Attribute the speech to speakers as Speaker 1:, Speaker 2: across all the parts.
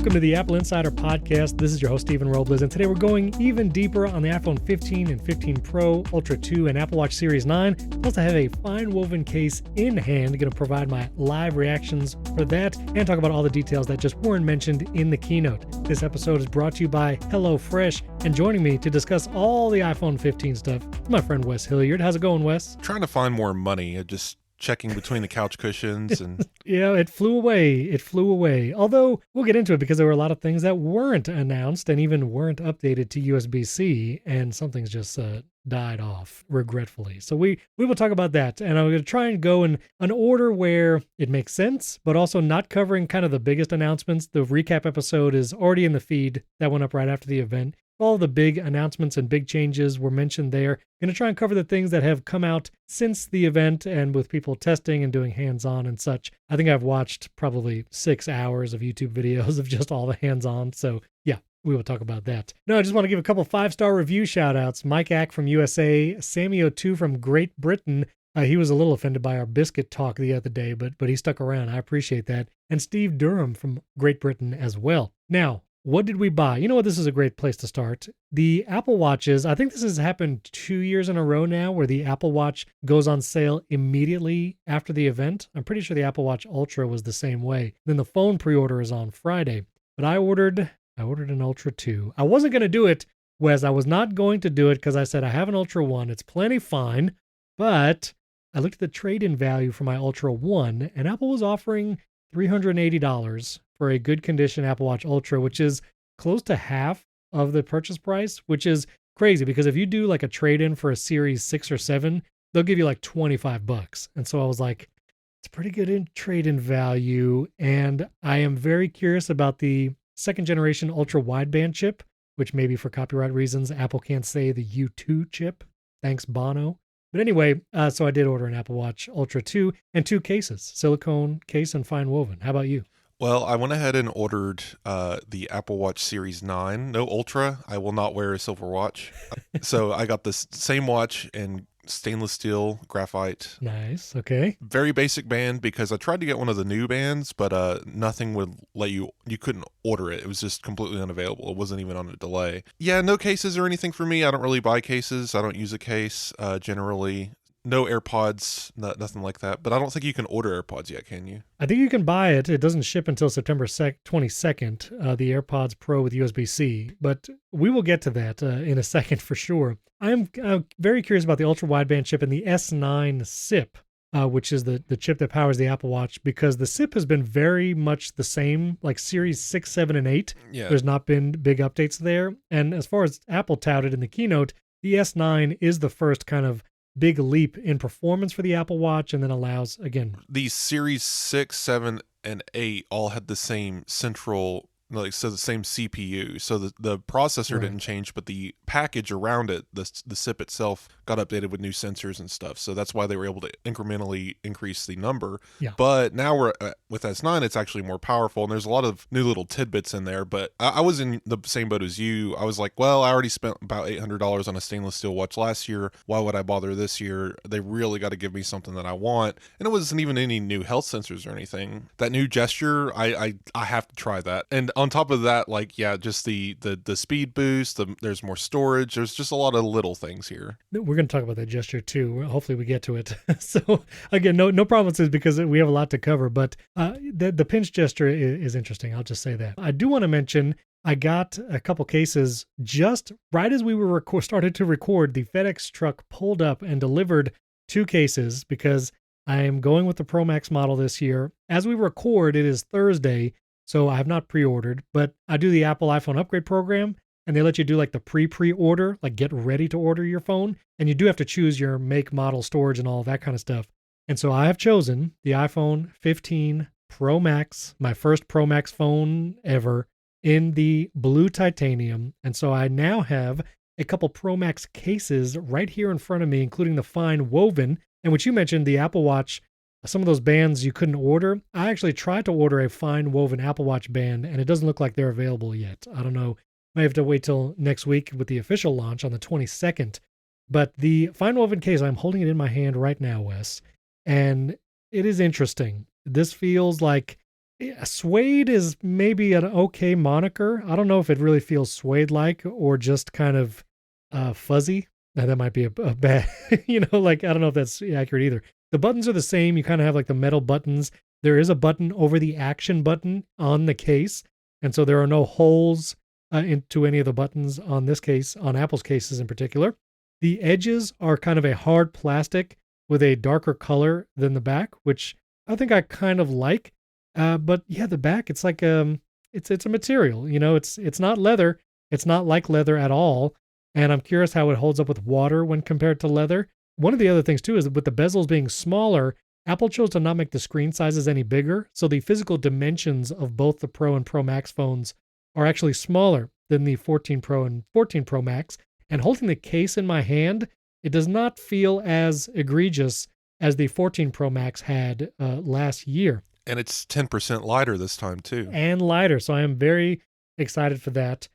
Speaker 1: Welcome to the Apple Insider Podcast. This is your host, Stephen Robles, and today we're going even deeper on the iPhone 15 and 15 Pro, Ultra 2, and Apple Watch Series 9. Plus, I have a FineWoven case in hand, going to provide my live reactions for that and talk about all the details that just weren't mentioned in the keynote. This episode is brought to you by HelloFresh, and joining me to discuss all the iPhone 15 stuff is my friend Wes Hilliard. How's it going, Wes?
Speaker 2: Trying to find more money. Just checking between the couch cushions and
Speaker 1: yeah, it flew away. Although we'll get into it because there were a lot of things that weren't announced and even weren't updated to USB-C, and some things just died off regretfully. So we will talk about that, and I'm going to try and go in an order where it makes sense, but also not covering kind of the biggest announcements. The recap episode is already in the feed. That went up right after the event. All the big announcements and big changes were mentioned there. Going to try and cover the things that have come out since the event and with people testing and doing hands-on and such. I think I've watched probably 6 hours of YouTube videos of just all the hands-on. So yeah, we will talk about that. No, I just want to give a couple 5-star review shout-outs. Mike Ack from USA, Sammy02 from Great Britain. He was a little offended by our biscuit talk the other day, but he stuck around. I appreciate that. And Steve Durham from Great Britain as well. Now, what did we buy? You know what? This is a great place to start. The Apple Watches. I think this has happened 2 years in a row now where the Apple Watch goes on sale immediately after the event. I'm pretty sure the Apple Watch Ultra was the same way. Then the phone pre-order is on Friday. But I ordered an Ultra 2. I wasn't going to do it, Wes. I was not going to do it because I said I have an Ultra 1. It's plenty fine. But I looked at the trade-in value for my Ultra 1, and Apple was offering $380 for a good condition Apple Watch Ultra, which is close to half of the purchase price, which is crazy because if you do like a trade-in for a Series 6 or 7, they'll give you like $25. And so I was like, it's pretty good in trade-in value. And I am very curious about the second generation Ultra Wideband chip, which maybe for copyright reasons, Apple can't say the U2 chip. Thanks, Bono. But anyway, so I did order an Apple Watch Ultra 2 and 2 cases, silicone case and FineWoven. How about you?
Speaker 2: Well, I went ahead and ordered the Apple Watch Series 9. No Ultra. I will not wear a silver watch. So I got this same watch in stainless steel graphite.
Speaker 1: Nice. Okay.
Speaker 2: Very basic band because I tried to get one of the new bands, but nothing would let you couldn't order it. It was just completely unavailable. It wasn't even on a delay. Yeah, no cases or anything for me. I don't really buy cases. I don't use a case generally. No AirPods, nothing like that. But I don't think you can order AirPods yet, can you?
Speaker 1: I think you can buy it. It doesn't ship until September 22nd, the AirPods Pro with USB-C. But we will get to that in a second for sure. I'm very curious about the Ultra Wideband chip and the S9 SIP, which is the chip that powers the Apple Watch, because the SIP has been very much the same, like Series 6, 7, and 8.
Speaker 2: Yeah.
Speaker 1: There's not been big updates there. And as far as Apple touted in the keynote, the S9 is the first kind of big leap in performance for the Apple Watch, and then allows, again,
Speaker 2: these Series 6, 7, and 8 all had the same central, like, so the same CPU. So the processor didn't change, but the package around it, the SIP itself, got updated with new sensors and stuff. So that's why they were able to incrementally increase the number.
Speaker 1: Yeah.
Speaker 2: But now we're with S9, it's actually more powerful, and there's a lot of new little tidbits in there. But I was in the same boat as you. I was like, well, I already spent about $800 on a stainless steel watch last year. Why would I bother this year? They really got to give me something that I want. And it wasn't even any new health sensors or anything. That new gesture, I have to try that. And on top of that, like, yeah, just the speed boost, there's more storage. There's just a lot of little things here.
Speaker 1: We're going to talk about that gesture too. Hopefully we get to it. So again, no promises because we have a lot to cover, but the pinch gesture is interesting. I'll just say that. I do want to mention I got a couple cases just right as we were started to record. The FedEx truck pulled up and delivered 2 cases because I am going with the Pro Max model this year. As we record, it is Thursday, so I have not pre-ordered, but I do the Apple iPhone upgrade program, and they let you do like the pre-order, like get ready to order your phone. And you do have to choose your make, model, storage, and all that kind of stuff. And so I have chosen the iPhone 15 Pro Max, my first Pro Max phone ever, in the blue titanium. And so I now have a couple Pro Max cases right here in front of me, including the FineWoven. And what you mentioned, the Apple Watch, some of those bands you couldn't order. I actually tried to order a FineWoven Apple Watch band, and it doesn't look like they're available yet. I don't know. Might have to wait till next week with the official launch on the 22nd. But the FineWoven case, I'm holding it in my hand right now, Wes, and it is interesting. This feels like Suede is maybe an okay moniker. I don't know if it really feels suede-like or just kind of fuzzy. Now, that might be a bad, like, I don't know if that's accurate either. The buttons are the same. You kind of have like the metal buttons. There is a button over the action button on the case. And so there are no holes into any of the buttons on this case, on Apple's cases in particular. The edges are kind of a hard plastic with a darker color than the back, which I think I kind of like. But yeah, the back, it's like it's a material. It's not leather. It's not like leather at all. And I'm curious how it holds up with water when compared to leather. One of the other things too is that with the bezels being smaller, Apple chose to not make the screen sizes any bigger, so the physical dimensions of both the Pro and Pro Max phones are actually smaller than the 14 Pro and 14 Pro Max. And holding the case in my hand, it does not feel as egregious as the 14 Pro Max had last year.
Speaker 2: And it's 10% lighter this time too.
Speaker 1: And lighter, so I am very excited for that.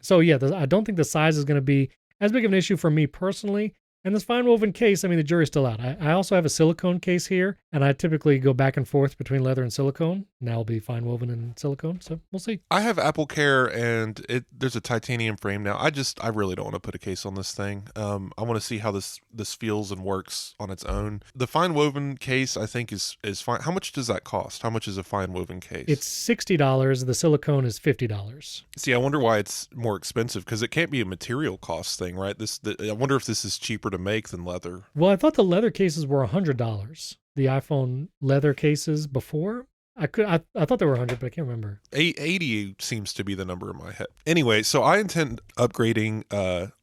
Speaker 1: So yeah, I don't think the size is going to be as big of an issue for me personally. And this FineWoven case, I mean, the jury's still out. I also have a silicone case here, and I typically go back and forth between leather and silicone. Now it'll be FineWoven and silicone, so we'll see.
Speaker 2: I have Apple Care, and there's a titanium frame now. I really don't want to put a case on this thing. I want to see how this feels and works on its own. The FineWoven case, I think, is fine. How much does that cost? How much is a FineWoven case?
Speaker 1: It's $60. The silicone is $50.
Speaker 2: See, I wonder why it's more expensive, because it can't be a material cost thing, right? I wonder if this is cheaper to make than leather.
Speaker 1: Well, I thought the leather cases were $100. The iPhone leather cases before. I thought they were 100, but I can't remember.
Speaker 2: 80 seems to be the number in my head. Anyway, so I intend upgrading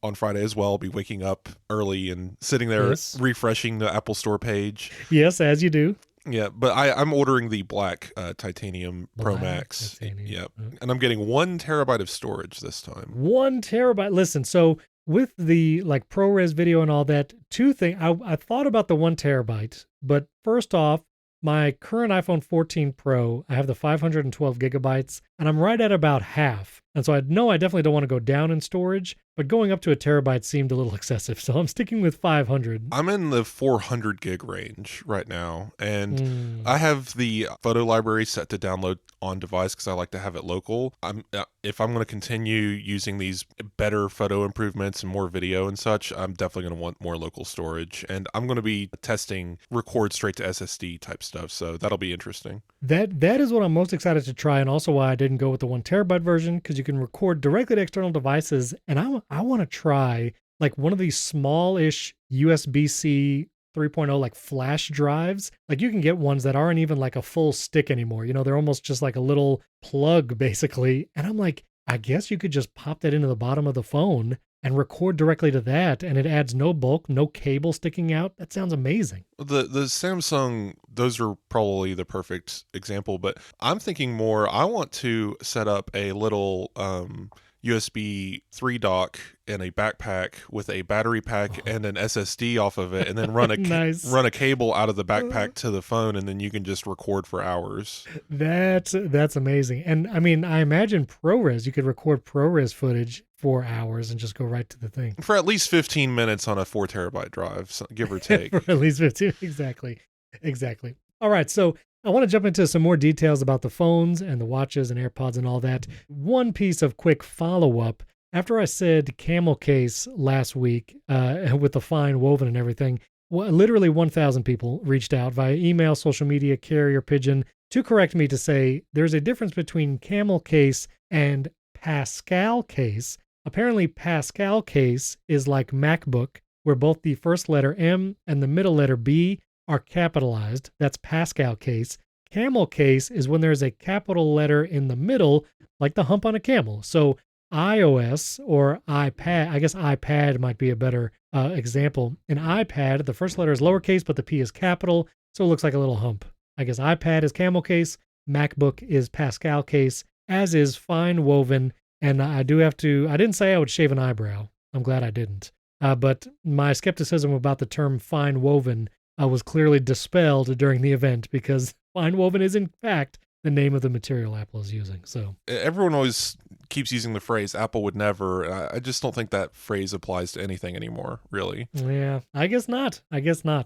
Speaker 2: on Friday as well. I'll be waking up early and sitting there refreshing the Apple Store page.
Speaker 1: Yes, as you do.
Speaker 2: Yeah, but I'm ordering the black titanium Pro Max.
Speaker 1: Titanium.
Speaker 2: Yep. And I'm getting 1 terabyte of storage this time.
Speaker 1: 1 terabyte. Listen, so with the like ProRes video and all that, two things. I thought about the 1 terabyte, but first off, my current iPhone 14 Pro, I have the 512 gigabytes, and I'm right at about half. And so I know I definitely don't want to go down in storage, but going up to a terabyte seemed a little excessive. So I'm sticking with 500.
Speaker 2: I'm in the 400 gig range right now, and I have the photo library set to download on device because I like to have it local. If I'm going to continue using these better photo improvements and more video and such, I'm definitely going to want more local storage, and I'm going to be testing record straight to SSD type stuff, so that'll be interesting.
Speaker 1: That is what I'm most excited to try, and also why I didn't go with the 1 terabyte version, because you can record directly to external devices, and I want to try like one of these small-ish USB-C 3.0 like flash drives. Like you can get ones that aren't even like a full stick anymore. They're almost just like a little plug basically. And I'm like, I guess you could just pop that into the bottom of the phone and record directly to that, and it adds no bulk, no cable sticking out. That sounds amazing.
Speaker 2: The Samsung, those are probably the perfect example, but I'm thinking more, I want to set up a little USB 3 dock in a backpack with a battery pack and an SSD off of it, and then run a cable out of the backpack to the phone, and then you can just record for hours.
Speaker 1: That's amazing. And I mean, I imagine ProRes, you could record ProRes footage for hours and just go right to the thing.
Speaker 2: For at least 15 minutes on a 4 terabyte drive, give or take.
Speaker 1: For at least 15, exactly. All right, so I want to jump into some more details about the phones and the watches and AirPods and all that. One piece of quick follow-up. After I said camel case last week with the FineWoven and everything, literally 1,000 people reached out via email, social media, carrier pigeon to correct me to say there's a difference between camel case and Pascal case. Apparently, Pascal case is like MacBook, where both the first letter M and the middle letter B are capitalized. That's Pascal case. Camel case is when there's a capital letter in the middle, like the hump on a camel. So iOS or iPad, I guess iPad might be a better example. In iPad, the first letter is lowercase, but the P is capital, so it looks like a little hump. I guess iPad is camel case, MacBook is Pascal case, as is FineWoven. And I didn't say I would shave an eyebrow. I'm glad I didn't. But my skepticism about the term FineWoven was clearly dispelled during the event, because FineWoven is in fact the name of the material Apple is using. So
Speaker 2: everyone always keeps using the phrase Apple would never. I just don't think that phrase applies to anything anymore, really.
Speaker 1: Yeah, I guess not.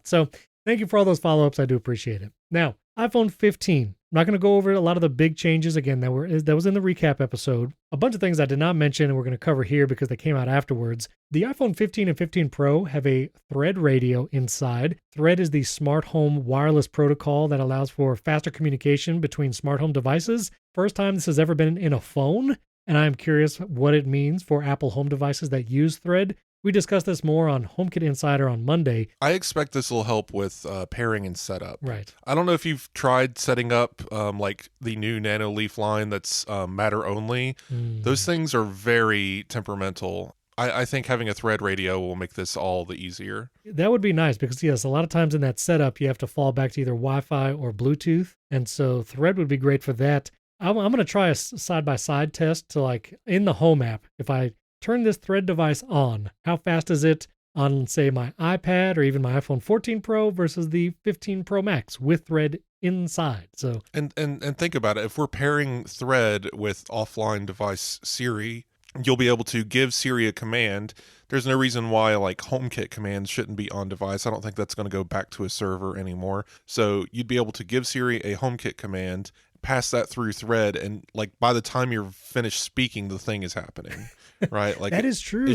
Speaker 1: So thank you for all those follow-ups. I do appreciate it. Now, iPhone 15. I'm not going to go over a lot of the big changes again that was in the recap episode. A bunch of things I did not mention and we're going to cover here because they came out afterwards. The iPhone 15 and 15 Pro have a Thread radio inside. Thread is the smart home wireless protocol that allows for faster communication between smart home devices. First time this has ever been in a phone, and I'm curious what it means for Apple home devices that use Thread. We discussed this more on HomeKit Insider on Monday.
Speaker 2: I expect this will help with pairing and setup.
Speaker 1: Right.
Speaker 2: I don't know if you've tried setting up like the new Nano Leaf line that's Matter only. Those things are very temperamental. I think having a Thread radio will make this all the easier.
Speaker 1: That would be nice because, yes, a lot of times in that setup, you have to fall back to either Wi-Fi or Bluetooth. And so Thread would be great for that. I'm going to try a side-by-side test to, like, in the Home app, if I turn this Thread device on, how fast is it on, say, my iPad or even my iPhone 14 Pro versus the 15 Pro Max with Thread inside. So
Speaker 2: and think about it. If we're pairing Thread with offline device Siri, you'll be able to give Siri a command. There's no reason why like HomeKit commands shouldn't be on device. I don't think that's going to go back to a server anymore. So you'd be able to give Siri a HomeKit command, pass that through Thread, and like by the time you're finished speaking, the thing is happening. Right? Like
Speaker 1: that is true.
Speaker 2: It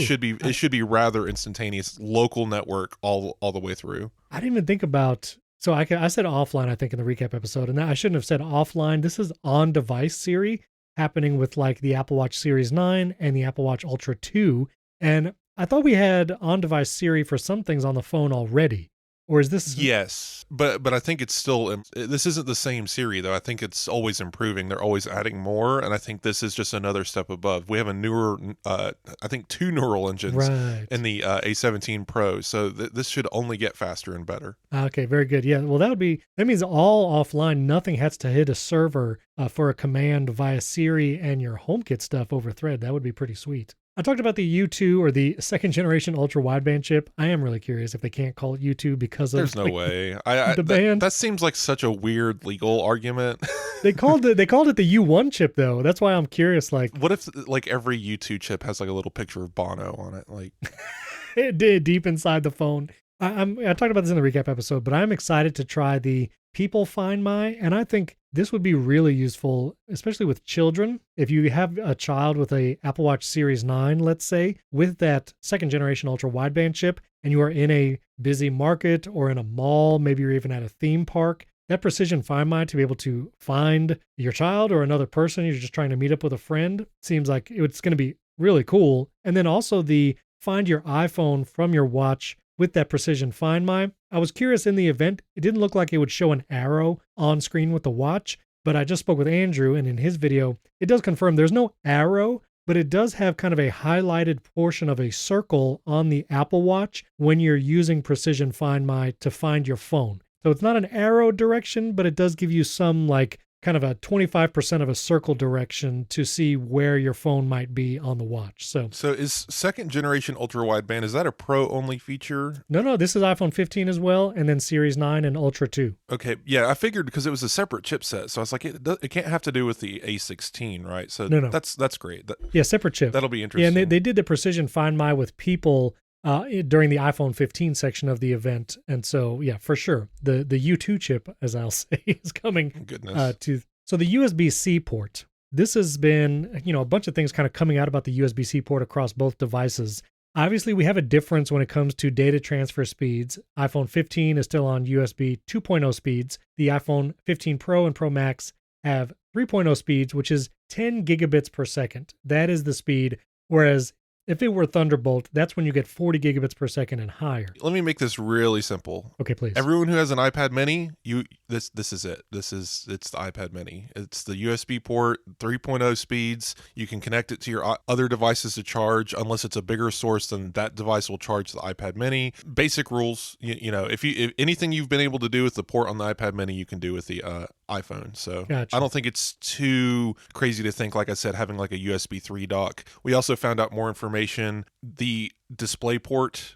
Speaker 2: should be rather instantaneous, local network all the way through.
Speaker 1: I didn't even think about. So I said offline, I think, in the recap episode, and I shouldn't have said offline. This is on device Siri happening with like the Apple Watch Series 9 and the Apple Watch Ultra 2. And I thought we had on device Siri for some things on the phone already. Or is this?
Speaker 2: Yes, but I think it's still, this isn't the same Siri though. I think it's always improving. They're always adding more, and I think this is just another step above. We have a newer, I think 2 neural engines in the A17 Pro, so this should only get faster and better.
Speaker 1: Okay, very good. Yeah, well that means all offline. Nothing has to hit a server for a command via Siri and your HomeKit stuff over Thread. That would be pretty sweet. I talked about the U2 or the second generation Ultra Wideband chip. I am really curious if they can't call it U2 because of
Speaker 2: there's no way.
Speaker 1: The band.
Speaker 2: That seems like such a weird legal argument.
Speaker 1: They called it the U1 chip though. That's why I'm curious. Like,
Speaker 2: what if like every U2 chip has like a little picture of Bono on it? Like,
Speaker 1: it did deep inside the phone. I talked about this in the recap episode, but I'm excited to try the People Find My, and I think this would be really useful, especially with children. If you have a child with a Apple Watch Series 9, let's say, with that second generation Ultra Wideband chip, and you are in a busy market or in a mall, maybe you're even at a theme park, that Precision Find My to be able to find your child or another person you're just trying to meet up with a friend seems like it's going to be really cool. And then also the Find Your iPhone from your watch with that Precision Find My. I was curious in the event, it didn't look like it would show an arrow on screen with the watch, but I just spoke with Andrew, and in his video, it does confirm there's no arrow, but it does have kind of a highlighted portion of a circle on the Apple Watch when you're using Precision Find My to find your phone. So it's not an arrow direction, but it does give you some like kind of a 25% of a circle direction to see where your phone might be on the watch. So
Speaker 2: is second generation Ultra Wideband, is that a Pro only feature?
Speaker 1: No, this is iPhone 15 as well, and then Series 9 and Ultra 2.
Speaker 2: Okay, yeah, I figured because it was a separate chipset, so I was like, it can't have to do with the A16, right? So
Speaker 1: no.
Speaker 2: That's great.
Speaker 1: Yeah, separate chip.
Speaker 2: That'll be interesting.
Speaker 1: Yeah, and they did the Precision Find My with People during the iPhone 15 section of the event. And so, yeah, for sure, the U2 chip, as I'll say, is coming.
Speaker 2: Goodness.
Speaker 1: So the USB-C port. This has been, a bunch of things kind of coming out about the USB-C port across both devices. Obviously, we have a difference when it comes to data transfer speeds. iPhone 15 is still on USB 2.0 speeds. The iPhone 15 Pro and Pro Max have 3.0 speeds, which is 10 gigabits per second. That is the speed. Whereas if it were Thunderbolt, that's when you get 40 gigabits per second and higher.
Speaker 2: Let me make this really simple.
Speaker 1: Okay, please.
Speaker 2: Everyone who has an iPad mini, this is it. It's the iPad mini. It's the USB port, 3.0 speeds. You can connect it to your other devices to charge, unless it's a bigger source, then that device will charge the iPad mini. Basic rules, if anything you've been able to do with the port on the iPad mini, you can do with the iPhone. So gotcha. I don't think it's too crazy to think, like I said, having like a USB 3 dock. We also found out more information. The DisplayPort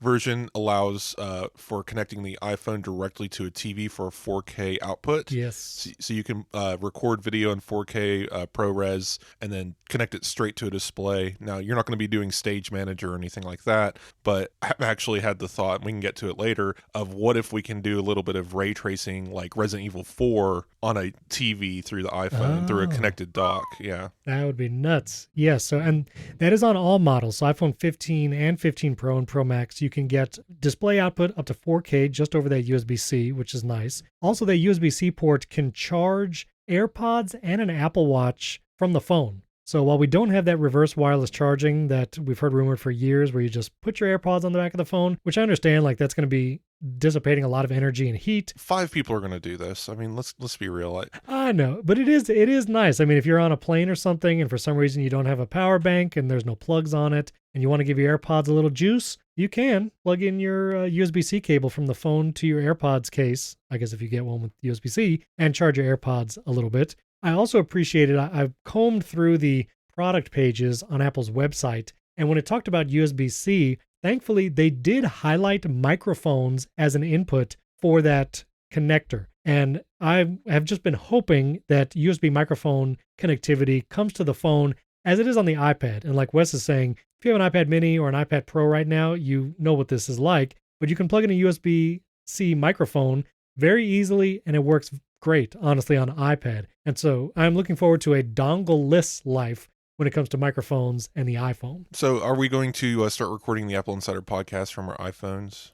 Speaker 2: version allows for connecting the iPhone directly to a TV for a 4K output.
Speaker 1: Yes.
Speaker 2: So you can record video in 4K ProRes and then connect it straight to a display. Now, you're not going to be doing Stage Manager or anything like that, but I've actually had the thought, and we can get to it later, of what if we can do a little bit of ray tracing like Resident Evil 4 on a TV through the iPhone, through a connected dock. Yeah.
Speaker 1: That would be nuts. Yes. So, and that is on all models. So iPhone 15 and 15 Pro and Pro Max, you can get display output up to 4K just over that USB-C, which is nice. Also, that USB-C port can charge AirPods and an Apple Watch from the phone. So while we don't have that reverse wireless charging that we've heard rumored for years, where you just put your AirPods on the back of the phone, which I understand, like that's going to be dissipating a lot of energy and heat.
Speaker 2: 5 people are going to do this. I mean, let's be real.
Speaker 1: I know, but it is nice. I mean, if you're on a plane or something and for some reason you don't have a power bank and there's no plugs on it and you want to give your AirPods a little juice, you can plug in your USB-C cable from the phone to your AirPods case, I guess if you get one with USB-C, and charge your AirPods a little bit. I also appreciated, I've combed through the product pages on Apple's website, and when it talked about USB-C, thankfully they did highlight microphones as an input for that connector. And I have just been hoping that USB microphone connectivity comes to the phone as it is on the iPad. And like Wes is saying, if you have an iPad mini or an iPad Pro right now, you know what this is like, but you can plug in a USB-C microphone very easily and it works great, honestly, on iPad. And so I'm looking forward to a dongle-less life when it comes to microphones and the iPhone.
Speaker 2: So are we going to start recording the Apple Insider podcast from our iPhones?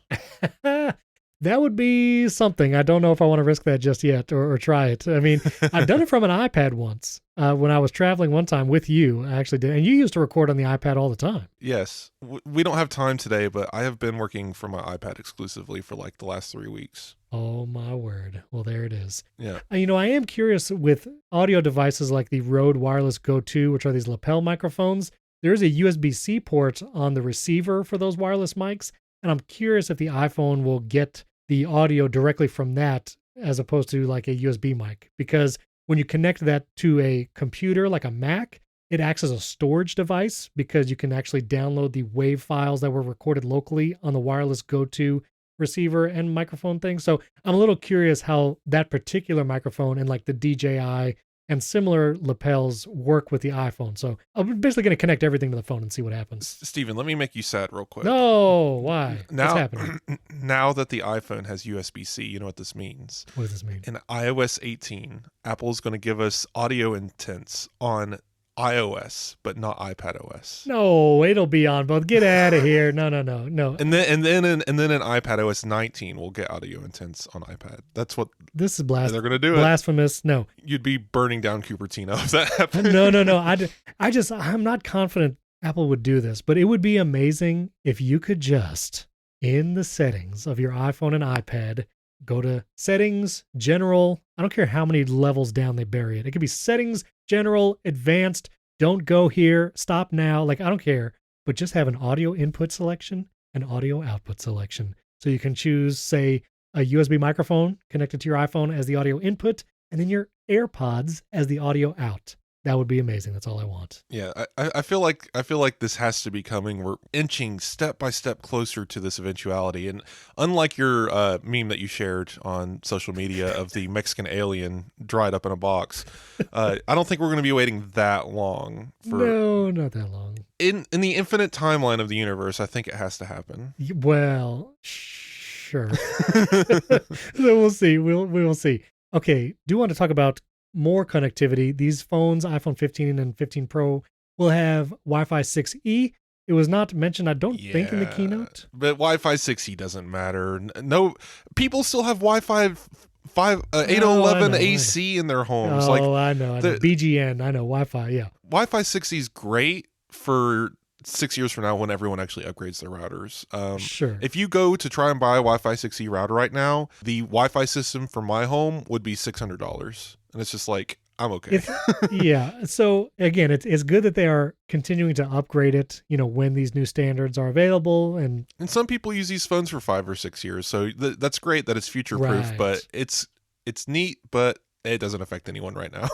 Speaker 1: That would be something. I don't know if I want to risk that just yet or try it. I mean, I've done it from an iPad once. When I was traveling one time with you, I actually did. And you used to record on the iPad all the time.
Speaker 2: Yes. We don't have time today, but I have been working from my iPad exclusively for like the last 3 weeks.
Speaker 1: Oh, my word. Well, there it is.
Speaker 2: Yeah.
Speaker 1: You know, I am curious with audio devices like the Rode Wireless Go 2, which are these lapel microphones. There is a USB-C port on the receiver for those wireless mics. And I'm curious if the iPhone will get the audio directly from that as opposed to like a USB mic. Because when you connect that to a computer like a Mac, it acts as a storage device because you can actually download the WAV files that were recorded locally on the wireless Go 2 receiver and microphone thing. So I'm a little curious how that particular microphone and like the DJI and similar lapels work with the iPhone. So I'm basically going to connect everything to the phone and see what happens.
Speaker 2: Steven, let me make you sad real quick.
Speaker 1: No, why?
Speaker 2: Now,
Speaker 1: What's happening?
Speaker 2: Now that the iPhone has USB-C, you know what this means?
Speaker 1: What does this mean?
Speaker 2: In iOS 18, Apple is going to give us audio intents on iOS, but not iPadOS.
Speaker 1: No, it'll be on both. Get out of here. No.
Speaker 2: And then in iPadOS 19, we'll get audio intents on iPad. That's what
Speaker 1: this is
Speaker 2: they're going to do.
Speaker 1: Blasphemous. No.
Speaker 2: You'd be burning down Cupertino if that happened.
Speaker 1: No. I'm not confident Apple would do this, but it would be amazing if you could just, in the settings of your iPhone and iPad, go to settings, general. I don't care how many levels down they bury it. It could be settings, general, advanced, don't go here, stop now. Like, I don't care, but just have an audio input selection, an audio output selection. So you can choose, say, a USB microphone connected to your iPhone as the audio input, and then your AirPods as the audio out. That would be amazing. That's all I want.
Speaker 2: Yeah, I feel like this has to be coming. We're inching step by step closer to this eventuality. And unlike your meme that you shared on social media of the Mexican alien dried up in a box, I don't think we're going to be waiting that long.
Speaker 1: No, not that long.
Speaker 2: In the infinite timeline of the universe, I think it has to happen.
Speaker 1: Well, sure. So we'll see. We will see. Okay, do want to talk about more connectivity. These phones, iPhone 15 and 15 Pro, will have Wi-Fi 6E. It was not mentioned, I don't think, in the keynote.
Speaker 2: But Wi-Fi 6E doesn't matter. No, people still have Wi-Fi 802.11 AC in their homes.
Speaker 1: I know. BGN, I know. Wi-Fi, yeah.
Speaker 2: Wi-Fi 6E is great for 6 years from now when everyone actually upgrades their routers.
Speaker 1: Sure.
Speaker 2: If you go to try and buy a Wi-Fi 6E router right now, the Wi-Fi system for my home would be $600. And it's just like, I'm okay.
Speaker 1: Yeah. So again, it's good that they are continuing to upgrade it, when these new standards are available. And
Speaker 2: some people use these phones for 5 or 6 years. So that's great that it's future-proof,
Speaker 1: right.
Speaker 2: But it's neat, but it doesn't affect anyone right now.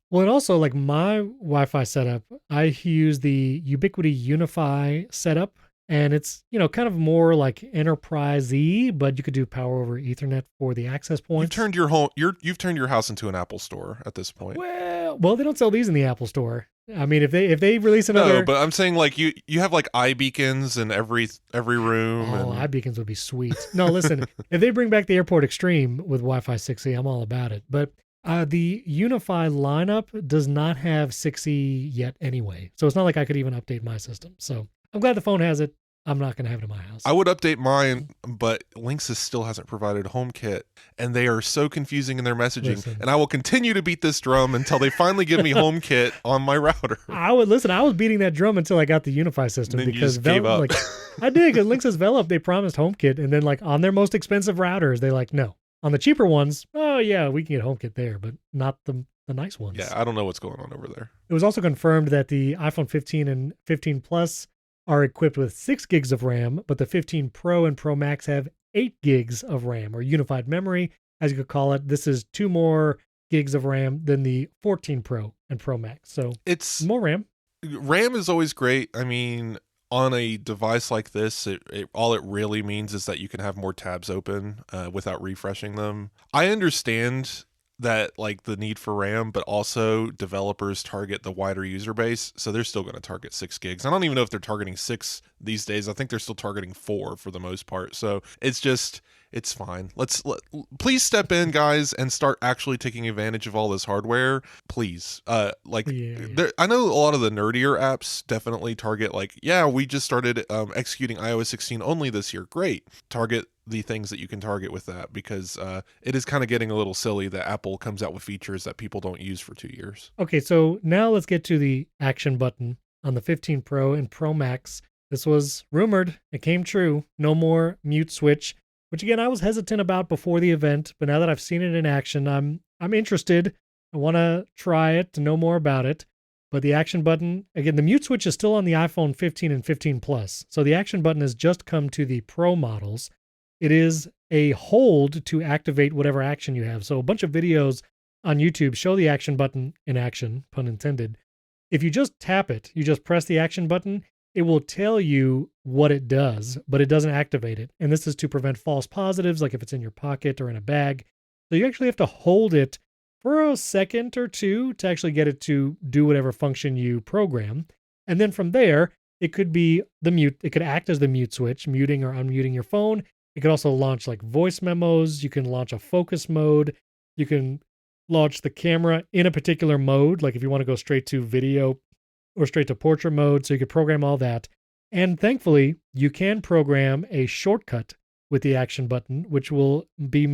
Speaker 1: Well, and also like my Wi-Fi setup, I use the Ubiquiti Unify setup. And it's, kind of more like enterprise-y, but you could do power over Ethernet for the access
Speaker 2: You've
Speaker 1: points.
Speaker 2: turned your you've turned your house into an Apple store at this point.
Speaker 1: Well, they don't sell these in the Apple Store. I mean, if they release another,
Speaker 2: No, but I'm saying like you have like iBeacons in every room.
Speaker 1: oh,
Speaker 2: And
Speaker 1: iBeacons would be sweet. No, listen, if they bring back the Airport Extreme with Wi-Fi 6E, I'm all about it. But the Unify lineup does not have 6E yet anyway, so it's not like I could even update my system. So I'm glad the phone has it. I'm not going to have it in my house.
Speaker 2: I would update mine, but Linksys still hasn't provided HomeKit, and they are so confusing in their messaging.
Speaker 1: Listen.
Speaker 2: And I will continue to beat this drum until they finally give me HomeKit on my router.
Speaker 1: I was beating that drum until I got the Unify system
Speaker 2: And then
Speaker 1: because
Speaker 2: you just gave up.
Speaker 1: like I did, because Linksys Velop, they promised HomeKit, and then like on their most expensive routers, they like no. On the cheaper ones, oh yeah, we can get HomeKit there, but not the nice ones.
Speaker 2: Yeah, I don't know what's going on over there.
Speaker 1: It was also confirmed that the iPhone 15 and 15 Plus are equipped with 6 gigs of RAM, but the 15 Pro and Pro Max have 8 gigs of RAM, or unified memory, as you could call it. This is 2 more gigs of RAM than the 14 Pro and Pro Max. So
Speaker 2: It's
Speaker 1: more RAM.
Speaker 2: RAM is always great. I mean, on a device like this, all it really means is that you can have more tabs open without refreshing them. I understand that like the need for RAM, but also developers target the wider user base, so they're still going to target 6 gigs. I don't even know if they're targeting 6 these days. I think they're still targeting 4 for the most part. So it's fine. Please step in, guys, and start actually taking advantage of all this hardware, please. I know a lot of the nerdier apps definitely target like, yeah, we just started executing iOS 16 only this year. Great. Target the things that you can target with that, because it is kind of getting a little silly that Apple comes out with features that people don't use for 2 years.
Speaker 1: Okay, so now let's get to the action button on the 15 Pro and Pro Max. This was rumored. It came true. No more mute switch, which again, I was hesitant about before the event, but now that I've seen it in action, I'm interested. I want to try it to know more about it. But the action button, again, the mute switch is still on the iPhone 15 and 15 Plus. So the action button has just come to the Pro models. It is a hold to activate whatever action you have. So a bunch of videos on YouTube show the action button in action, pun intended. If you just tap it, you just press the action button, it will tell you what it does, but it doesn't activate it. And this is to prevent false positives, like if it's in your pocket or in a bag. So you actually have to hold it for a second or two to actually get it to do whatever function you program. And then from there, it could be the mute. It could act as the mute switch, muting or unmuting your phone. It could also launch like voice memos. You can launch a focus mode. You can launch the camera in a particular mode, like if you want to go straight to video or straight to portrait mode. So you could program all that. And thankfully, you can program a shortcut with the action button, which will be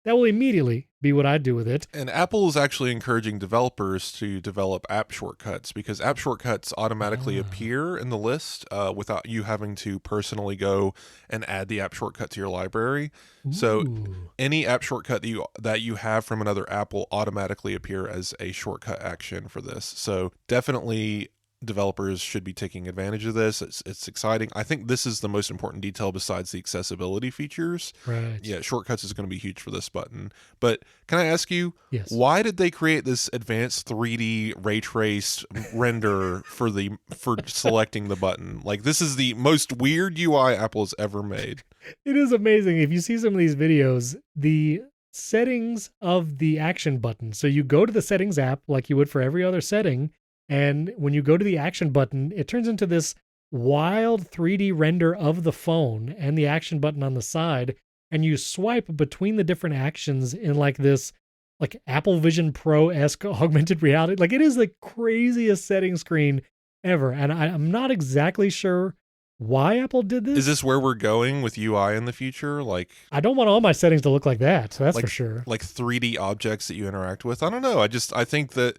Speaker 1: that will immediately be what I do with it.
Speaker 2: And Apple is actually encouraging developers to develop app shortcuts, because app shortcuts automatically appear in the list without you having to personally go and add the app shortcut to your library.
Speaker 1: Ooh.
Speaker 2: So any app shortcut that you have from another app will automatically appear as a shortcut action for this. So definitely developers should be taking advantage of this. It's exciting. I think this is the most important detail besides the accessibility features.
Speaker 1: Right.
Speaker 2: Yeah, shortcuts is going to be huge for this button. But can I ask you,
Speaker 1: yes,
Speaker 2: why did they create this advanced 3D ray traced render for selecting the button? Like, this is the most weird UI Apple has ever made.
Speaker 1: It is amazing. If you see some of these videos, the settings of the action button. So you go to the settings app like you would for every other setting. And when you go to the action button, it turns into this wild 3D render of the phone and the action button on the side. And you swipe between the different actions in like this, like Apple Vision Pro-esque augmented reality. Like, it is the craziest setting screen ever. And I'm not exactly sure why Apple did this.
Speaker 2: Is this where we're going with UI in the future? Like,
Speaker 1: I don't want all my settings to look like that. So that's for sure.
Speaker 2: Like 3D objects that you interact with. I don't know. I think that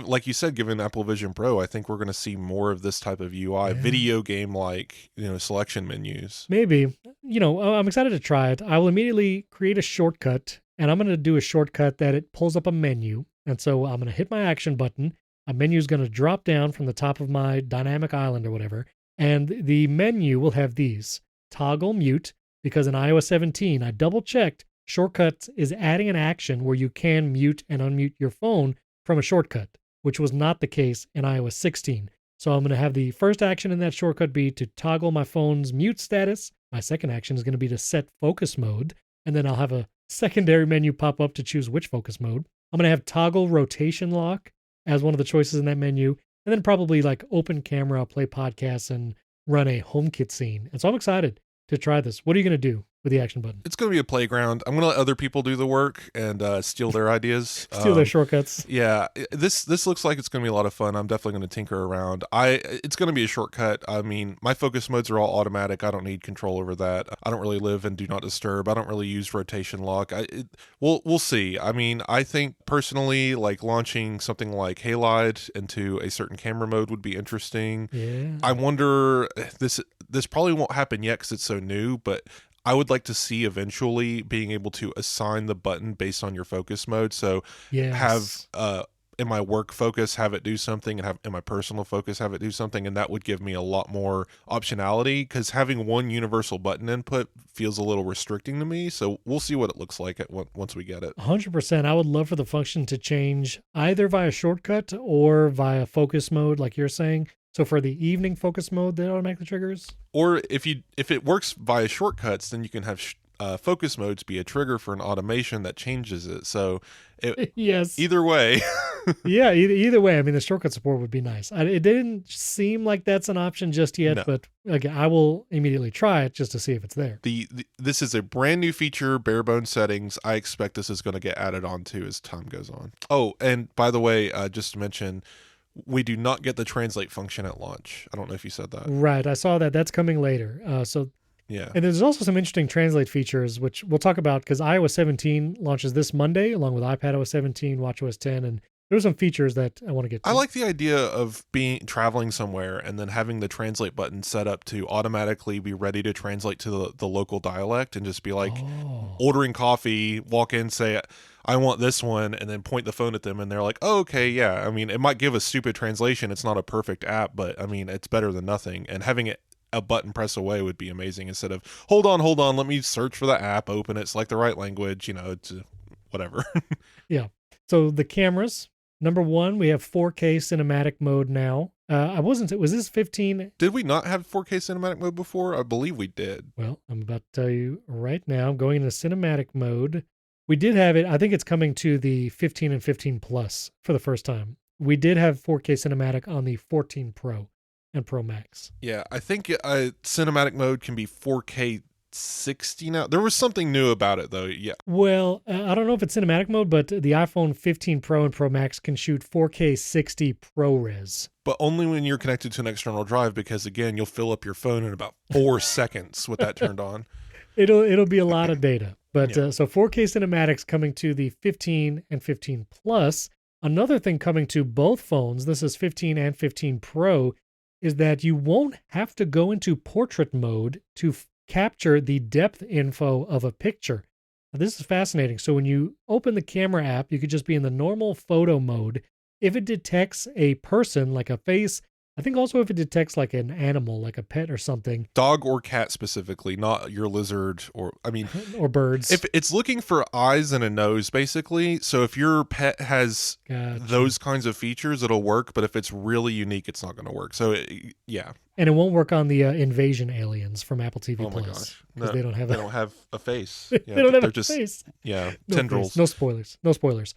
Speaker 2: like you said, given Apple Vision Pro, I think we're going to see more of this type of UI, video game like, selection menus.
Speaker 1: Maybe. I'm excited to try it. I will immediately create a shortcut, and I'm going to do a shortcut that it pulls up a menu. And so I'm going to hit my action button. A menu is going to drop down from the top of my dynamic island or whatever. And the menu will have these: toggle mute, because in iOS 17, I double checked, shortcuts is adding an action where you can mute and unmute your phone from a shortcut, which was not the case in iOS 16. So I'm going to have the first action in that shortcut be to toggle my phone's mute status. My second action is going to be to set focus mode. And then I'll have a secondary menu pop up to choose which focus mode. I'm going to have toggle rotation lock as one of the choices in that menu. And then probably like open camera, play podcasts, and run a HomeKit scene. And so I'm excited to try this. What are you going to do with the action button?
Speaker 2: It's going to be a playground. I'm going to let other people do the work and steal their ideas.
Speaker 1: Steal their shortcuts.
Speaker 2: Yeah, this looks like it's going to be a lot of fun. I'm definitely going to tinker around. It's going to be a shortcut. I mean, my focus modes are all automatic. I don't need control over that. I don't really live in do not disturb. I don't really use rotation lock. We'll see. I mean, I think personally, like launching something like Halide into a certain camera mode would be interesting.
Speaker 1: Yeah.
Speaker 2: I wonder, this probably won't happen yet because it's so new, but I would like to see eventually being able to assign the button based on your focus mode. So have in my work focus have it do something, and have in my personal focus have it do something, and that would give me a lot more optionality, because having one universal button input feels a little restricting to me. So we'll see what it looks like once we get it.
Speaker 1: 100%. I would love for the function to change either via shortcut or via focus mode, like you're saying. So for the evening focus mode, that automatically triggers?
Speaker 2: Or if it works via shortcuts, then you can have focus modes be a trigger for an automation that changes it. So
Speaker 1: yes,
Speaker 2: either way.
Speaker 1: Yeah, either way. I mean, the shortcut support would be nice. It didn't seem like that's an option just yet, but again, I will immediately try it just to see if it's there.
Speaker 2: This is a brand new feature, bare bones settings. I expect this is going to get added on to as time goes on. Oh, and by the way, just to mention, we do not get the translate function at launch. I don't know if you said that.
Speaker 1: Right. I saw that. That's coming later.
Speaker 2: Yeah.
Speaker 1: And there's also some interesting translate features, which we'll talk about, because iOS 17 launches this Monday, along with iPadOS 17, watchOS 10, and there's some features that I want to get to.
Speaker 2: I like the idea of traveling somewhere and then having the translate button set up to automatically be ready to translate to the local dialect, and just be like ordering coffee, walk in, say, I want this one, and then point the phone at them, and they're like, oh, okay, yeah. I mean, it might give a stupid translation. It's not a perfect app, but I mean, it's better than nothing. And having it a button press away would be amazing, instead of hold on, let me search for the app, open it, select the right language, it's whatever.
Speaker 1: Yeah. So the cameras, number one, we have 4K cinematic mode now. Was this 15?
Speaker 2: Did we not have 4K cinematic mode before? I believe we did.
Speaker 1: Well, I'm about to tell you right now. I'm going into cinematic mode. We did have it. I think it's coming to the 15 and 15 Plus for the first time. We did have 4K cinematic on the 14 Pro and Pro Max.
Speaker 2: Yeah, I think cinematic mode can be 4K 60 now. There was something new about it, though. Yeah.
Speaker 1: Well, I don't know if it's cinematic mode, but the iPhone 15 Pro and Pro Max can shoot 4K 60 ProRes.
Speaker 2: But only when you're connected to an external drive, because, again, you'll fill up your phone in about 4 seconds with that turned on.
Speaker 1: It'll be a lot of data. But so 4K cinematics coming to the 15 and 15 Plus. Another thing coming to both phones, this is 15 and 15 Pro, is that you won't have to go into portrait mode to capture the depth info of a picture. Now, this is fascinating. So when you open the camera app, you could just be in the normal photo mode. If it detects a person, like a face, I think also if it detects like an animal, like a pet or something.
Speaker 2: Dog or cat specifically, not your lizard or
Speaker 1: birds.
Speaker 2: If it's looking for eyes and a nose, basically. So if your pet has those kinds of features, it'll work. But if it's really unique, it's not going to work. So yeah.
Speaker 1: And it won't work on the invasion aliens from Apple TV Plus.
Speaker 2: Oh my gosh.
Speaker 1: Because they don't have
Speaker 2: a face.
Speaker 1: Yeah, they don't have a face.
Speaker 2: Yeah.
Speaker 1: No
Speaker 2: tendrils.
Speaker 1: Face. No spoilers.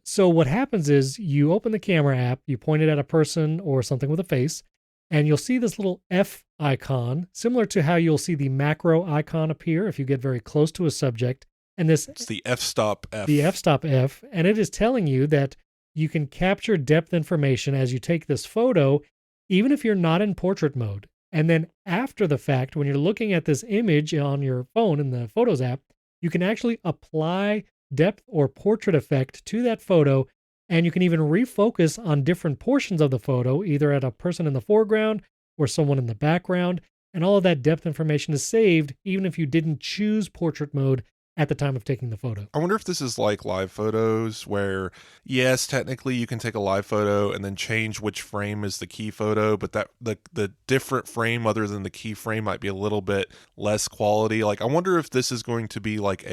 Speaker 1: So what happens is you open the camera app, you point it at a person or something with a face, and you'll see this little F icon, similar to how you'll see the macro icon appear if you get very close to a subject. And it's
Speaker 2: the f-stop F.
Speaker 1: The f-stop F, and it is telling you that you can capture depth information as you take this photo, even if you're not in portrait mode. And then after the fact, when you're looking at this image on your phone in the Photos app, you can actually apply depth or portrait effect to that photo, and you can even refocus on different portions of the photo, either at a person in the foreground or someone in the background, and all of that depth information is saved even if you didn't choose portrait mode at the time of taking the photo.
Speaker 2: I wonder if this is like live photos where, yes, technically you can take a live photo and then change which frame is the key photo, but that the different frame other than the key frame might be a little bit less quality. Like, I wonder if this is going to be like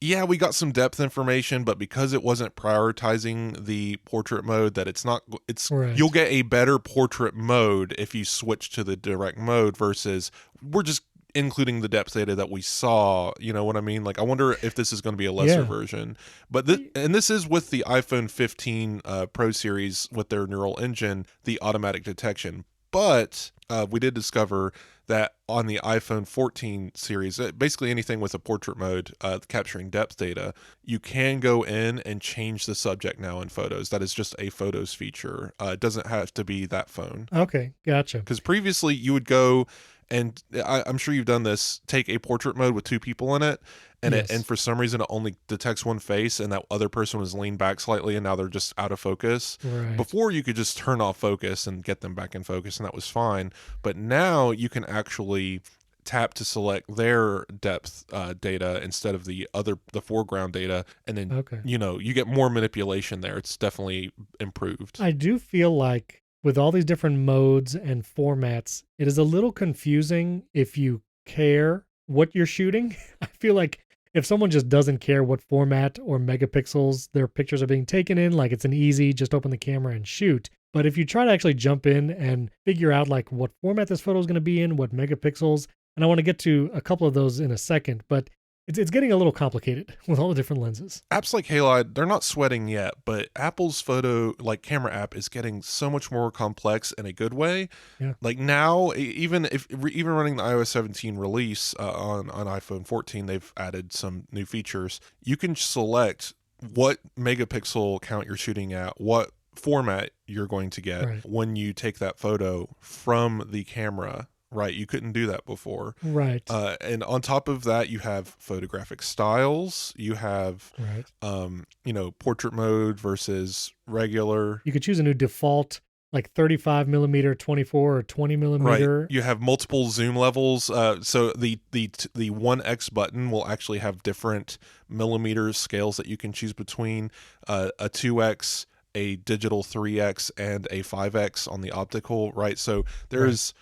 Speaker 2: yeah, we got some depth information, but because it wasn't prioritizing the portrait mode, that
Speaker 1: Right.
Speaker 2: you'll get a better portrait mode if you switch to the direct mode versus we're just including the depth data that we saw. You know what I mean? Like, I wonder if this is going to be a lesser version. But this is with the iPhone 15 Pro series with their neural engine, the automatic detection. But we did discover that on the iPhone 14 series, basically anything with a portrait mode capturing depth data, you can go in and change the subject now in photos. That is just a photos feature. It doesn't have to be that phone.
Speaker 1: Okay, gotcha.
Speaker 2: Because previously you would go, and I'm sure you've done this, take a portrait mode with two people in it, and
Speaker 1: Yes.
Speaker 2: and for some reason it only detects one face, and that other person was leaned back slightly, and now they're just out of focus.
Speaker 1: Right.
Speaker 2: Before, you could just turn off focus and get them back in focus, and that was fine. But now you can actually tap to select their depth data instead of the foreground data, and then you get more manipulation there. It's definitely improved.
Speaker 1: I do feel like with all these different modes and formats, it is a little confusing if you care what you're shooting. I feel like if someone just doesn't care what format or megapixels their pictures are being taken in, like it's an easy, just open the camera and shoot. But if you try to actually jump in and figure out like what format this photo is going to be in, what megapixels, and I want to get to a couple of those in a second, but it's getting a little complicated with all the different lenses.
Speaker 2: Apps like Halide, they're not sweating yet, but Apple's photo, like camera app, is getting so much more complex in a good way.
Speaker 1: Yeah.
Speaker 2: Like now, even running the iOS 17 release on iPhone 14, they've added some new features. You can select what megapixel count you're shooting at, what format you're going to get when you take that photo from the camera. Right, you couldn't do that before.
Speaker 1: Right.
Speaker 2: And on top of that, you have photographic styles. You have, portrait mode versus regular.
Speaker 1: You could choose a new default, like 35 millimeter, 24 or 20 millimeter.
Speaker 2: Right. You have multiple zoom levels. So the 1x button will actually have different millimeter scales that you can choose between. A 2x, a digital 3x, and a 5x on the optical. Right. So there's.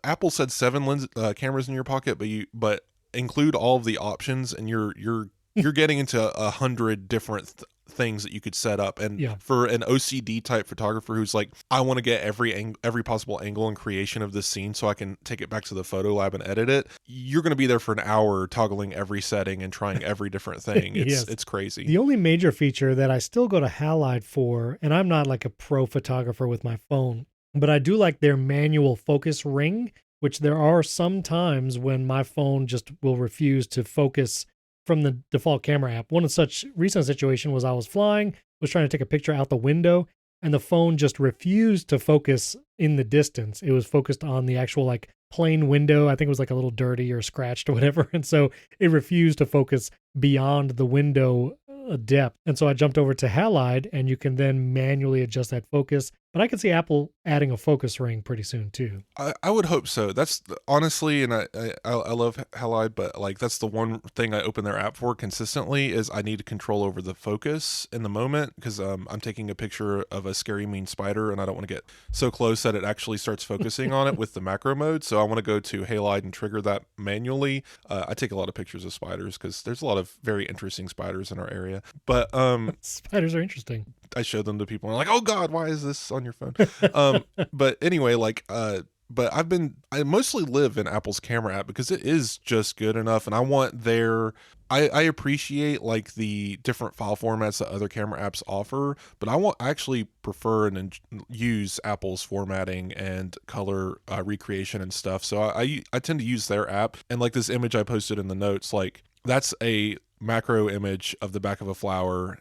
Speaker 2: Apple said 7 cameras in your pocket, but include all of the options, and you're getting into 100 different things that you could set up. And for an OCD type photographer who's like, I want to get every possible angle and creation of this scene so I can take it back to the photo lab and edit it, you're going to be there for an hour toggling every setting and trying every different thing. It's crazy.
Speaker 1: The only major feature that I still go to Halide for, and I'm not like a pro photographer with my phone, but I do like their manual focus ring, which there are some times when my phone just will refuse to focus from the default camera app. One of such recent situation was I was flying, was trying to take a picture out the window, and the phone just refused to focus in the distance. It was focused on the actual like plain window. I think it was like a little dirty or scratched or whatever. And so it refused to focus beyond the window depth. And so I jumped over to Halide, and you can then manually adjust that focus. But I could see Apple adding a focus ring pretty soon too.
Speaker 2: I would hope so. That's honestly, and I love Halide, but like that's the one thing I open their app for consistently is I need control over the focus in the moment, because I'm taking a picture of a scary mean spider and I don't want to get so close that it actually starts focusing on it with the macro mode. So I want to go to Halide and trigger that manually. I take a lot of pictures of spiders because there's a lot of very interesting spiders in our area. But
Speaker 1: spiders are interesting.
Speaker 2: I show them to people and I'm like, oh God, why is this on your phone? But anyway, but I mostly live in Apple's camera app because it is just good enough. And I want I appreciate like the different file formats that other camera apps offer, but I actually prefer and use Apple's formatting and color recreation and stuff. So I tend to use their app. And like this image I posted in the notes, like that's a macro image of the back of a flower,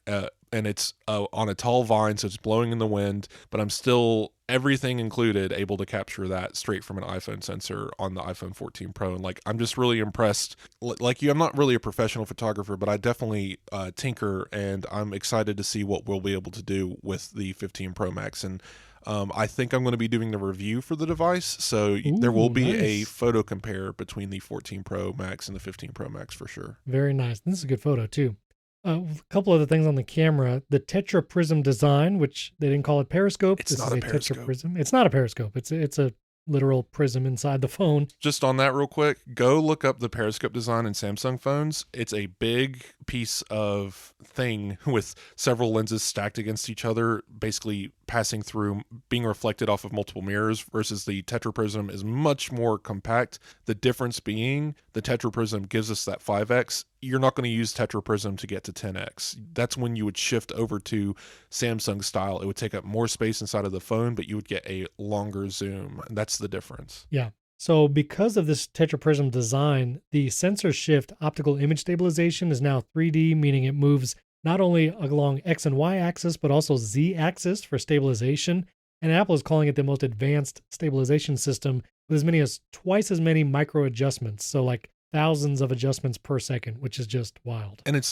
Speaker 2: and it's on a tall vine, so it's blowing in the wind, but I'm still, everything included, able to capture that straight from an iPhone sensor on the iPhone 14 Pro. And like, I'm just really impressed. Like you, I'm not really a professional photographer, but I definitely tinker, and I'm excited to see what we'll be able to do with the 15 Pro Max. And I think I'm going to be doing the review for the device, so there will
Speaker 1: Ooh,
Speaker 2: be a
Speaker 1: nice.
Speaker 2: photo compare between the 14 Pro Max and the 15 Pro Max for sure.
Speaker 1: Very nice. This is a good photo too. A couple other things on the camera. The tetra prism design, which they didn't call it periscope.
Speaker 2: It's
Speaker 1: This
Speaker 2: not
Speaker 1: is
Speaker 2: a
Speaker 1: a tetra
Speaker 2: periscope.
Speaker 1: prism. It's not a periscope. It's a literal prism inside the phone.
Speaker 2: Just on that real quick, go look up the periscope design in Samsung phones. It's a big piece of thing with several lenses stacked against each other, basically passing through, being reflected off of multiple mirrors, versus the tetraprism is much more compact. The difference being the tetraprism gives us that 5x. You're not going to use tetraprism to get to 10x. That's when you would shift over to Samsung style. It would take up more space inside of the phone, but you would get a longer zoom. That's the difference.
Speaker 1: Yeah. So because of this tetraprism design, the sensor shift optical image stabilization is now 3D, meaning it moves not only along X and Y axis, but also Z axis for stabilization. And Apple is calling it the most advanced stabilization system with as many as twice as many micro adjustments. So like thousands of adjustments per second, which is just wild.
Speaker 2: And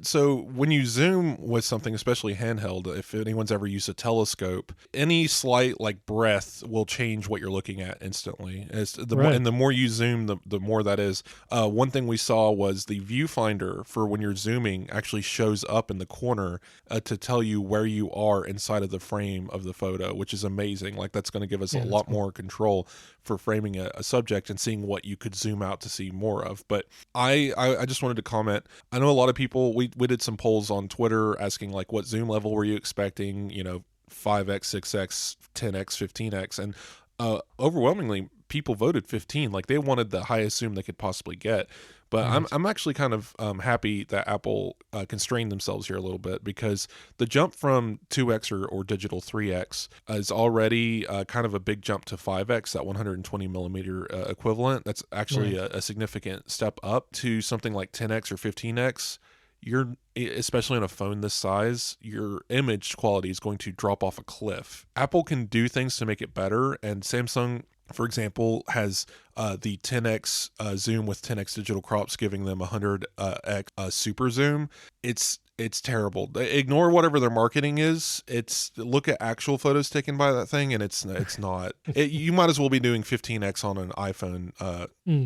Speaker 2: so when you zoom with something, especially handheld, if anyone's ever used a telescope, any slight like breath will change what you're looking at instantly. And the more you zoom, the more that is. One thing we saw was the viewfinder for when you're zooming actually shows up in the corner to tell you where you are inside of the frame of the photo, which is amazing. Like that's going to give us a lot more control for framing a subject and seeing what you could zoom out to see more of. But I just wanted to comment. I know a lot of people, we did some polls on Twitter asking like what zoom level were you expecting, 5x, 6x, 10x, 15x, and overwhelmingly people voted 15. Like they wanted the highest zoom they could possibly get. But
Speaker 1: Right.
Speaker 2: I'm actually kind of happy that Apple constrained themselves here a little bit, because the jump from 2x or digital 3x is already kind of a big jump to 5x, that 120 millimeter equivalent. That's actually a significant step up to something like 10x or 15x. Especially on a phone this size, your image quality is going to drop off a cliff. Apple can do things to make it better, and Samsung, for example, has the 10x zoom with 10x digital crops, giving them 100x super zoom. It's terrible. Ignore whatever their marketing is. Look at actual photos taken by that thing, and it's not. You might as well be doing 15x on an iPhone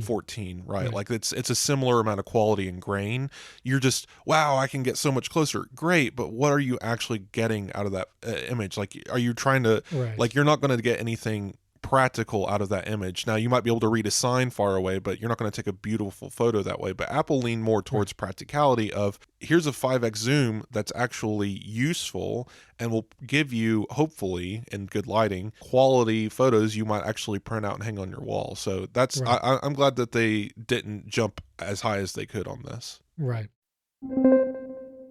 Speaker 2: 14, right? Like it's a similar amount of quality and grain. You're just, wow, I can get so much closer. Great, but what are you actually getting out of that image? Like, are you trying to like? You're not going to get anything practical out of that image. Now you might be able to read a sign far away, but you're not going to take a beautiful photo that way. But Apple leaned more towards practicality of, here's a 5x zoom that's actually useful and will give you, hopefully in good lighting, quality photos you might actually print out and hang on your wall. So that's I'm glad that they didn't jump as high as they could on this.
Speaker 1: Right.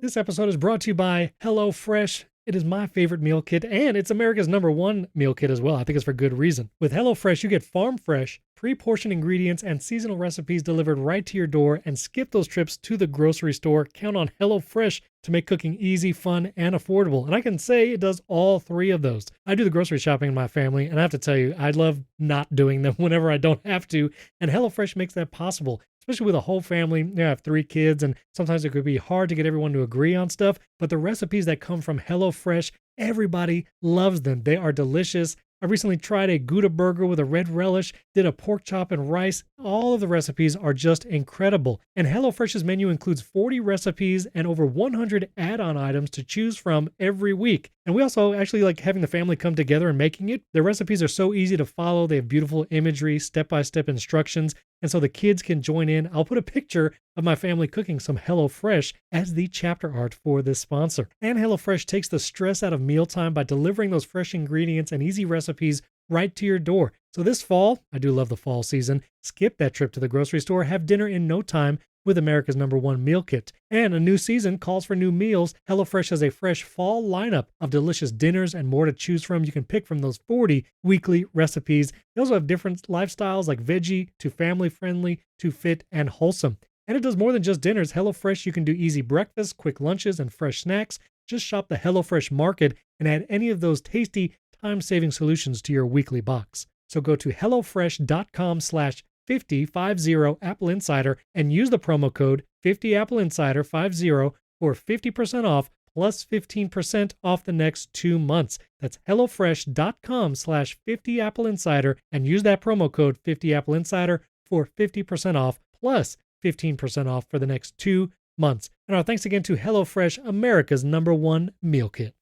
Speaker 1: This episode is brought to you by HelloFresh. It is my favorite meal kit, and it's America's #1 meal kit as well. I think it's for good reason. With HelloFresh, you get farm fresh, pre-portioned ingredients and seasonal recipes delivered right to your door, and skip those trips to the grocery store. Count on HelloFresh to make cooking easy, fun, and affordable. And I can say it does all three of those. I do the grocery shopping in my family, and I have to tell you, I love not doing them whenever I don't have to, and HelloFresh makes that possible. Especially with a whole family. I have 3 kids, and sometimes it could be hard to get everyone to agree on stuff, but the recipes that come from HelloFresh, everybody loves them. They are delicious. I recently tried a Gouda burger with a red relish, did a pork chop and rice. All of the recipes are just incredible. And HelloFresh's menu includes 40 recipes and over 100 add-on items to choose from every week. And we also actually like having the family come together and making it. The recipes are so easy to follow. They have beautiful imagery, step-by-step instructions, and so the kids can join in. I'll put a picture of my family cooking some HelloFresh as the chapter art for this sponsor. And HelloFresh takes the stress out of mealtime by delivering those fresh ingredients and easy recipes right to your door. So this fall, I do love the fall season, skip that trip to the grocery store, have dinner in no time with America's #1 meal kit. And a new season calls for new meals. HelloFresh has a fresh fall lineup of delicious dinners and more to choose from. You can pick from those 40 weekly recipes. They also have different lifestyles like veggie to family friendly to fit and wholesome. And it does more than just dinners. HelloFresh, you can do easy breakfasts, quick lunches, and fresh snacks. Just shop the HelloFresh Market and add any of those tasty, time-saving solutions to your weekly box. So go to HelloFresh.com/50 Apple Insider and use the promo code 50 Apple Insider 50 for 50% off plus 15% off the next 2 months. That's HelloFresh.com/50AppleInsider and use that promo code 50AppleInsider for 50% off plus 15% off for the next 2 months. And our thanks again to HelloFresh, America's #1 meal kit.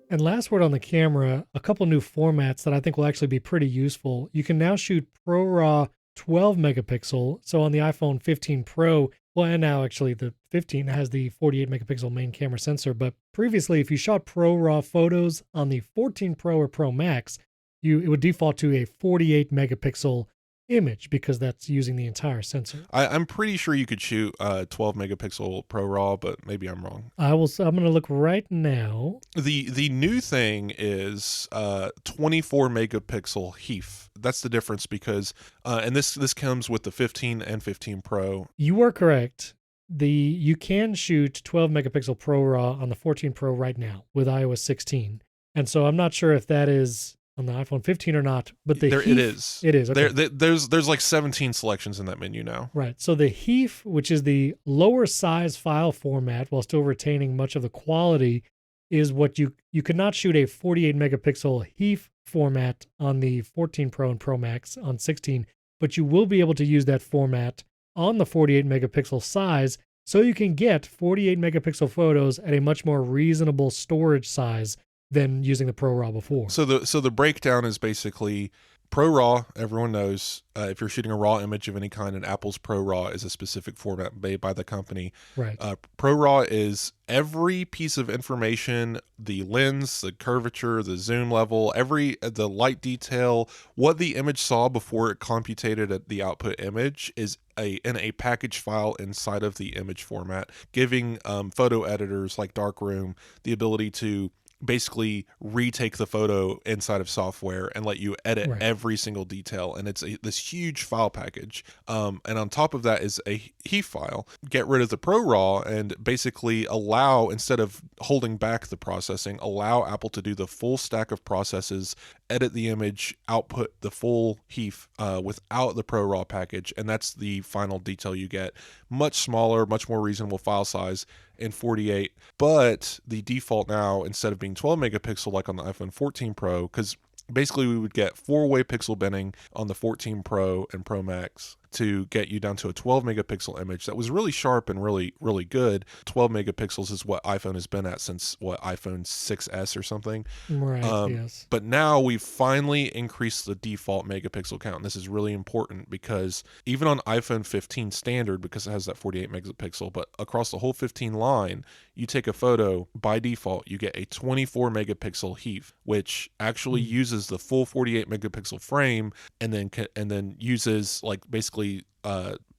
Speaker 1: And last word on the camera, a couple new formats that I think will actually be pretty useful. You can now shoot ProRAW 12 megapixel. So on the iPhone 15 Pro, well, and now actually the 15 has the 48 megapixel main camera sensor. But previously, if you shot ProRAW photos on the 14 Pro or Pro Max, it would default to a 48 megapixel image because that's using the entire sensor.
Speaker 2: I'm pretty sure you could shoot 12 megapixel ProRAW, but maybe I'm wrong.
Speaker 1: I'm going to look right now.
Speaker 2: The new thing is 24 megapixel HEIF. That's the difference because, and this comes with the 15 and 15 Pro.
Speaker 1: You are correct. You can shoot 12 megapixel ProRAW on the 14 Pro right now with iOS 16. And so I'm not sure if that is on the iPhone 15 or not, but
Speaker 2: it is.
Speaker 1: It is. Okay.
Speaker 2: There's like 17 selections in that menu now.
Speaker 1: Right. So the HEIF, which is the lower size file format while still retaining much of the quality, is what you could not shoot a 48 megapixel HEIF format on the 14 Pro and Pro Max on 16, but you will be able to use that format on the 48 megapixel size, so you can get 48 megapixel photos at a much more reasonable storage size than using the ProRAW before.
Speaker 2: So the breakdown is basically ProRAW. Everyone knows if you're shooting a raw image of any kind, and Apple's ProRAW is a specific format made by the company.
Speaker 1: Right.
Speaker 2: ProRAW is every piece of information: the lens, the curvature, the zoom level, the light detail, what the image saw before it computated at the output image is in a package file inside of the image format, giving photo editors like Darkroom the ability to basically retake the photo inside of software and let you edit every single detail. And it's this huge file package. And on top of that is a HEIF file. Get rid of the ProRAW and basically allow, instead of holding back the processing, allow Apple to do the full stack of processes, edit the image, output the full HEIF without the ProRAW package. And that's the final detail you get. Much smaller, much more reasonable file size in 48. But the default now, instead of being 12 megapixel like on the iPhone 14 Pro, because basically we would get 4-way pixel binning on the 14 Pro and Pro Max to get you down to a 12 megapixel image that was really sharp and really, really good. 12 megapixels is what iPhone has been at since iPhone 6S or something.
Speaker 1: Right, yes.
Speaker 2: But now we've finally increased the default megapixel count. And this is really important because even on iPhone 15 standard, because it has that 48 megapixel, but across the whole 15 line, you take a photo, by default, you get a 24 megapixel HEIF, which actually uses the full 48 megapixel frame and then uses like basically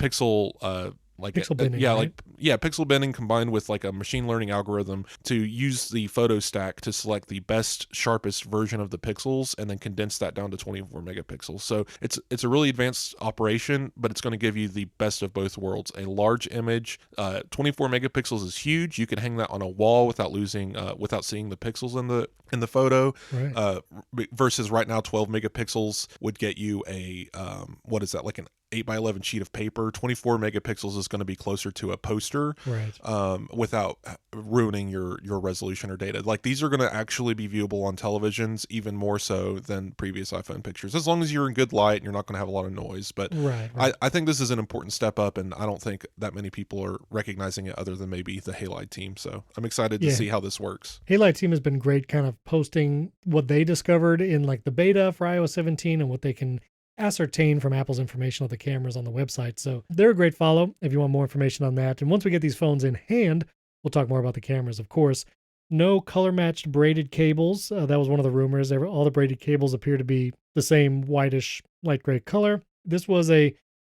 Speaker 2: pixel
Speaker 1: binning, right?
Speaker 2: Pixel binning combined with like a machine learning algorithm to use the photo stack to select the best, sharpest version of the pixels and then condense that down to 24 megapixels. So it's a really advanced operation, but it's going to give you the best of both worlds. A large image, 24 megapixels is huge. You can hang that on a wall without seeing the pixels in the photo.
Speaker 1: Right.
Speaker 2: Versus right now 12 megapixels would get you a like an 8x11 sheet of paper. 24 megapixels is going to be closer to a poster,
Speaker 1: right?
Speaker 2: Without ruining your resolution or data. Like these are going to actually be viewable on televisions even more so than previous iPhone pictures, as long as you're in good light and you're not going to have a lot of noise. But
Speaker 1: right.
Speaker 2: I think this is an important step up, and I don't think that many people are recognizing it other than maybe the Halide team. So I'm excited to see how this works.
Speaker 1: Halide team has been great, kind of posting what they discovered in like the beta for iOS 17 and what they can ascertain from Apple's information of the cameras on the website. So they're a great follow if you want more information on that. And once we get these phones in hand, we'll talk more about the cameras, of course. No color-matched braided cables. That was one of the rumors. All the braided cables appear to be the same whitish, light gray color. This was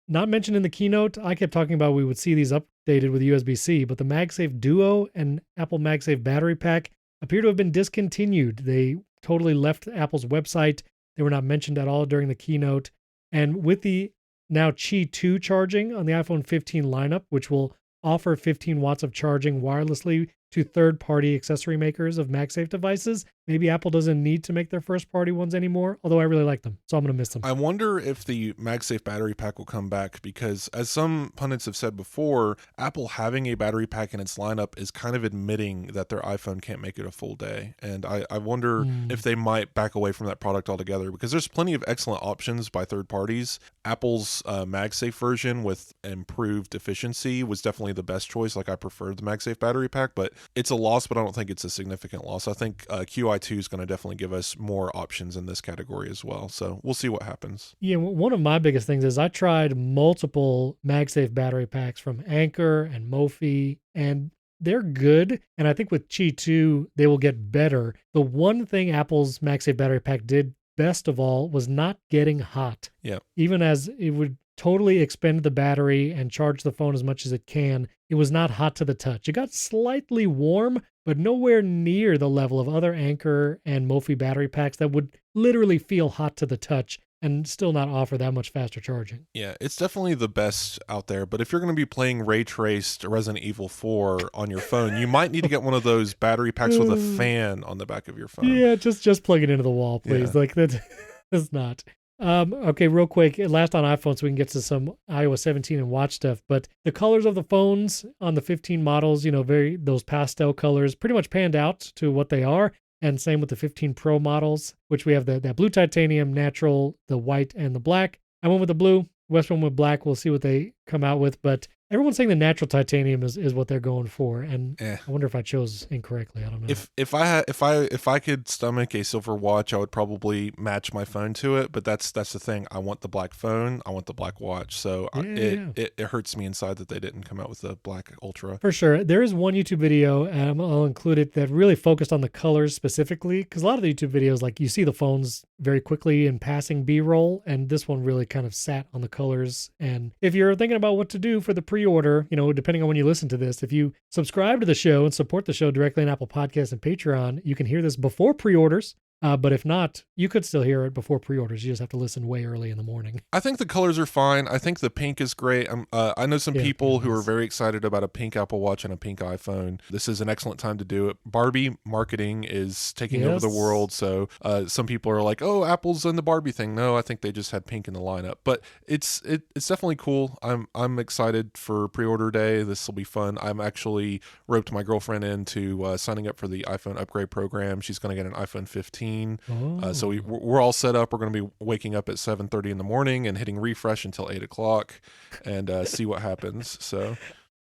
Speaker 1: not mentioned in the keynote. I kept talking about we would see these updated with USB-C, but the MagSafe Duo and Apple MagSafe battery pack appear to have been discontinued. They totally left Apple's website. They were not mentioned at all during the keynote. And with the now Qi 2 charging on the iPhone 15 lineup, which will offer 15 watts of charging wirelessly to third-party accessory makers of MagSafe devices. Maybe Apple doesn't need to make their first-party ones anymore, although I really like them, so I'm going to miss them.
Speaker 2: I wonder if the MagSafe battery pack will come back because, as some pundits have said before, Apple having a battery pack in its lineup is kind of admitting that their iPhone can't make it a full day. And I wonder if they might back away from that product altogether, because there's plenty of excellent options by third parties. Apple's MagSafe version with improved efficiency was definitely the best choice. Like, I preferred the MagSafe battery pack, but it's a loss, but I don't think it's a significant loss. I think QI2 is going to definitely give us more options in this category as well. So we'll see what happens.
Speaker 1: Yeah, one of my biggest things is I tried multiple MagSafe battery packs from Anker and Mophie, and they're good. And I think with Qi 2, they will get better. The one thing Apple's MagSafe battery pack did best of all was not getting hot.
Speaker 2: Yeah.
Speaker 1: Even as it would totally expend the battery and charge the phone as much as it can, it was not hot to the touch. It got slightly warm, but nowhere near the level of other Anker and Mophie battery packs that would literally feel hot to the touch and still not offer that much faster charging.
Speaker 2: Yeah, it's definitely the best out there. But if you're going to be playing ray traced Resident Evil 4 on your phone, you might need to get one of those battery packs with a fan on the back of your phone.
Speaker 1: Yeah, just plug it into the wall, please.
Speaker 2: Yeah.
Speaker 1: Like that's not. Okay, real quick, last on iPhone, so we can get to some iOS 17 and watch stuff. But the colors of the phones on the 15 models, those pastel colors, pretty much panned out to what they are. And same with the 15 Pro models, which we have that blue titanium, natural, the white, and the black. I went with the blue. Wes went with black. We'll see what they come out with. But everyone's saying the natural titanium is what they're going for, and I wonder if I chose incorrectly. I don't know.
Speaker 2: If I could stomach a silver watch, I would probably match my phone to it. But that's the thing. I want the black phone. I want the black watch. So it hurts me inside that they didn't come out with the black Ultra.
Speaker 1: For sure, there is one YouTube video, and I'll include it, that really focused on the colors specifically, because a lot of the YouTube videos, like, you see the phones very quickly in passing B-roll, and this one really kind of sat on the colors. And if you're thinking about what to do for the pre-order, depending on when you listen to this, if you subscribe to the show and support the show directly on Apple Podcasts and Patreon, you can hear this before pre-orders. But if not, you could still hear it before pre-orders. You just have to listen way early in the morning.
Speaker 2: I think the colors are fine. I think the pink is great. I know some people who are very excited about a pink Apple Watch and a pink iPhone. This is an excellent time to do it. Barbie marketing is taking over the world. So some people are like, oh, Apple's in the Barbie thing. No, I think they just had pink in the lineup. But it's definitely cool. I'm excited for pre-order day. This will be fun. I'm actually roped my girlfriend into signing up for the iPhone upgrade program. She's going to get an iPhone 15. So we're all set up. We're going to be waking up at 7:30 in the morning and hitting refresh until 8 o'clock and see what happens. So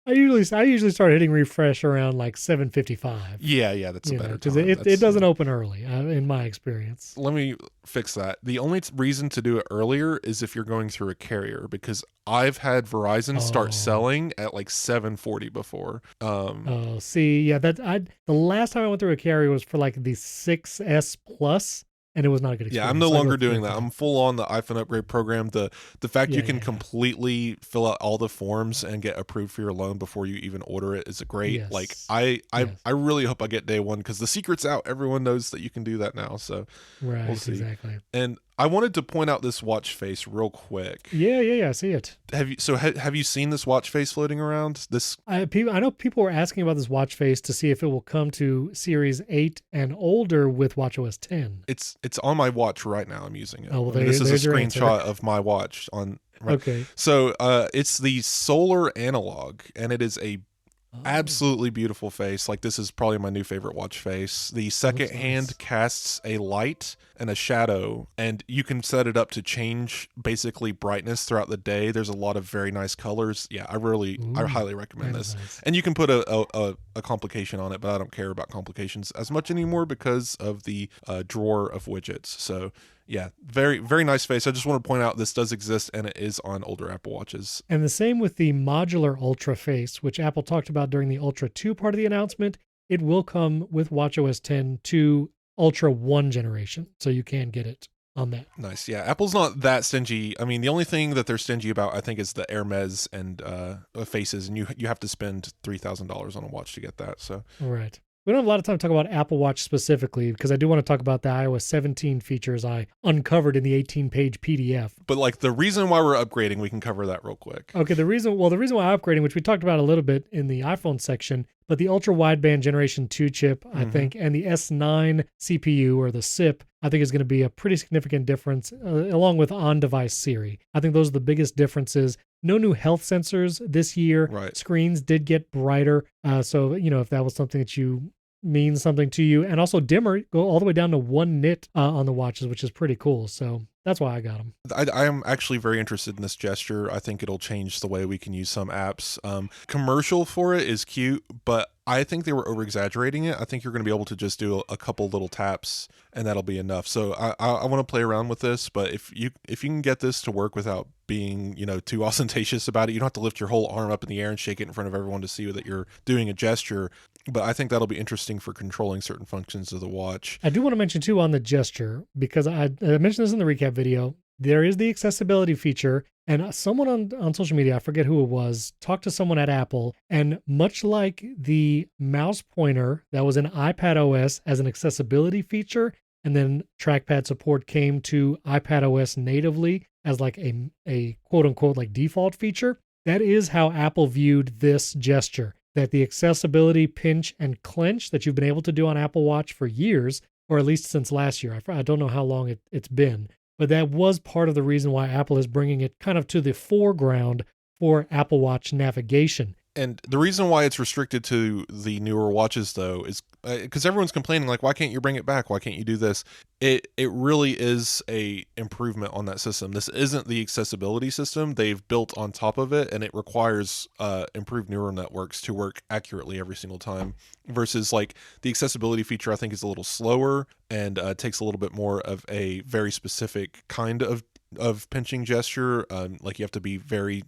Speaker 1: I usually start hitting refresh around like 7:55.
Speaker 2: Yeah, that's a better time.
Speaker 1: Because it doesn't open early, in my experience.
Speaker 2: Let me fix that. The only reason to do it earlier is if you're going through a carrier, because I've had Verizon start selling at like 7:40 before.
Speaker 1: The last time I went through a carrier was for like the 6S Plus. And it was not a good experience.
Speaker 2: Yeah, I'm no longer doing that. I'm full on the iPhone upgrade program. The fact you can completely fill out all the forms and get approved for your loan before you even order it is great.
Speaker 1: Yes.
Speaker 2: Like I really hope I get day one, because the secret's out. Everyone knows that you can do that now. So
Speaker 1: right,
Speaker 2: we'll see.
Speaker 1: Exactly.
Speaker 2: And I wanted to point out this watch face real quick.
Speaker 1: Yeah, I see it.
Speaker 2: Have you seen this watch face floating around?
Speaker 1: I know people were asking about this watch face to see if it will come to Series 8 and older with watchOS 10.
Speaker 2: It's on my watch right now. I'm using it.
Speaker 1: Oh, well,
Speaker 2: this is a screenshot of my watch on. Right.
Speaker 1: Okay.
Speaker 2: So it's the solar analog, and it is a absolutely beautiful face. Like, this is probably my new favorite watch face. The second hand casts a light and a shadow, and you can set it up to change basically brightness throughout the day. There's a lot of very nice colors. Yeah, I highly recommend this.
Speaker 1: Nice.
Speaker 2: And you can put a complication on it, but I don't care about complications as much anymore because of the drawer of widgets. So yeah, very, very nice face. I just want to point out this does exist, and it is on older Apple Watches.
Speaker 1: And the same with the modular Ultra face, which Apple talked about during the Ultra 2 part of the announcement. It will come with watchOS 10 to Ultra 1 generation, so you can get it on that.
Speaker 2: Nice. Yeah, Apple's not that stingy. I mean, the only thing that they're stingy about, I think, is the Hermes and faces, and you have to spend $3,000 on a watch to get that. So
Speaker 1: right. We don't have a lot of time to talk about Apple Watch specifically because I do want to talk about the iOS 17 features I uncovered in the 18-page PDF.
Speaker 2: But like the reason why we're upgrading, we can cover that real quick.
Speaker 1: Okay, the reason why I'm upgrading, which we talked about a little bit in the iPhone section, but the Ultra Wideband Generation 2 chip, I think, and the S9 CPU or the SIP, I think is going to be a pretty significant difference, along with on-device Siri. I think those are the biggest differences. No new health sensors this year.
Speaker 2: Right.
Speaker 1: Screens did get brighter. So, if that was something that means something to you, and also dimmer, go all the way down to 1 nit on the watches, which is pretty cool. So that's why I got them.
Speaker 2: I am actually very interested in this gesture. I think it'll change the way we can use some apps. Commercial for it is cute, but I think they were over exaggerating it. I think you're going to be able to just do a couple little taps and that'll be enough. So I want to play around with this, but if you can get this to work without being, too ostentatious about it, you don't have to lift your whole arm up in the air and shake it in front of everyone to see that you're doing a gesture. But I think that'll be interesting for controlling certain functions of the watch.
Speaker 1: I do want to mention too on the gesture, because I mentioned this in the recap video, there is the accessibility feature, and someone on social media, I forget who it was, talked to someone at Apple, and much like the mouse pointer that was in iPadOS as an accessibility feature, and then trackpad support came to iPadOS natively as like a quote unquote like default feature, that is how Apple viewed this gesture. That the accessibility pinch and clench that you've been able to do on Apple Watch for years, or at least since last year. I don't know how long it's been, but that was part of the reason why Apple is bringing it kind of to the foreground for Apple Watch navigation.
Speaker 2: And the reason why it's restricted to the newer watches, though, is because everyone's complaining, like, why can't you bring it back? Why can't you do this? It really is a improvement on that system. This isn't the accessibility system. They've built on top of it, and it requires improved neural networks to work accurately every single time. Versus, like, the accessibility feature, I think, is a little slower and takes a little bit more of a very specific kind of pinching gesture. Like you have to be very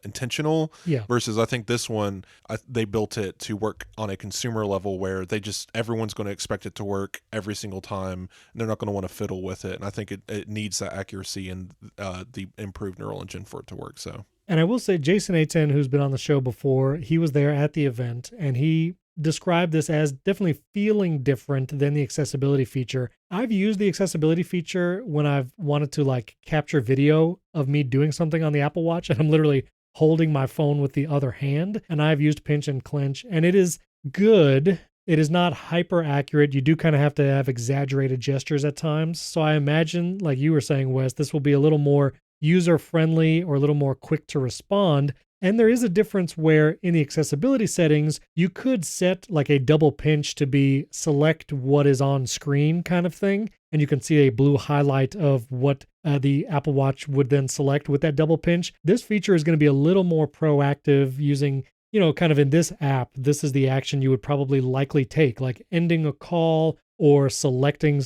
Speaker 2: intentional.
Speaker 1: Yeah.
Speaker 2: Versus I think this one, they built it to work on a consumer level where everyone's going to expect it to work every single time. And they're not going to want to fiddle with it. And I think it needs that accuracy and the improved neural engine for it to work. So.
Speaker 1: And I will say Jason A10, who's been on the show before, he was there at the event and he described this as definitely feeling different than the accessibility feature. I've used the accessibility feature when I've wanted to like capture video of me doing something on the Apple Watch, and I'm literally holding my phone with the other hand, and I've used pinch and clench, and it is good. It is not hyper accurate. You do kind of have to have exaggerated gestures at times. So I imagine, like you were saying, Wes, this will be a little more user friendly or a little more quick to respond. And there is a difference where in the accessibility settings, you could set like a double pinch to be select what is on screen kind of thing. And you can see a blue highlight of what the Apple Watch would then select with that double pinch. This feature is going to be a little more proactive using, kind of in this app, this is the action you would probably likely take, like ending a call or selecting,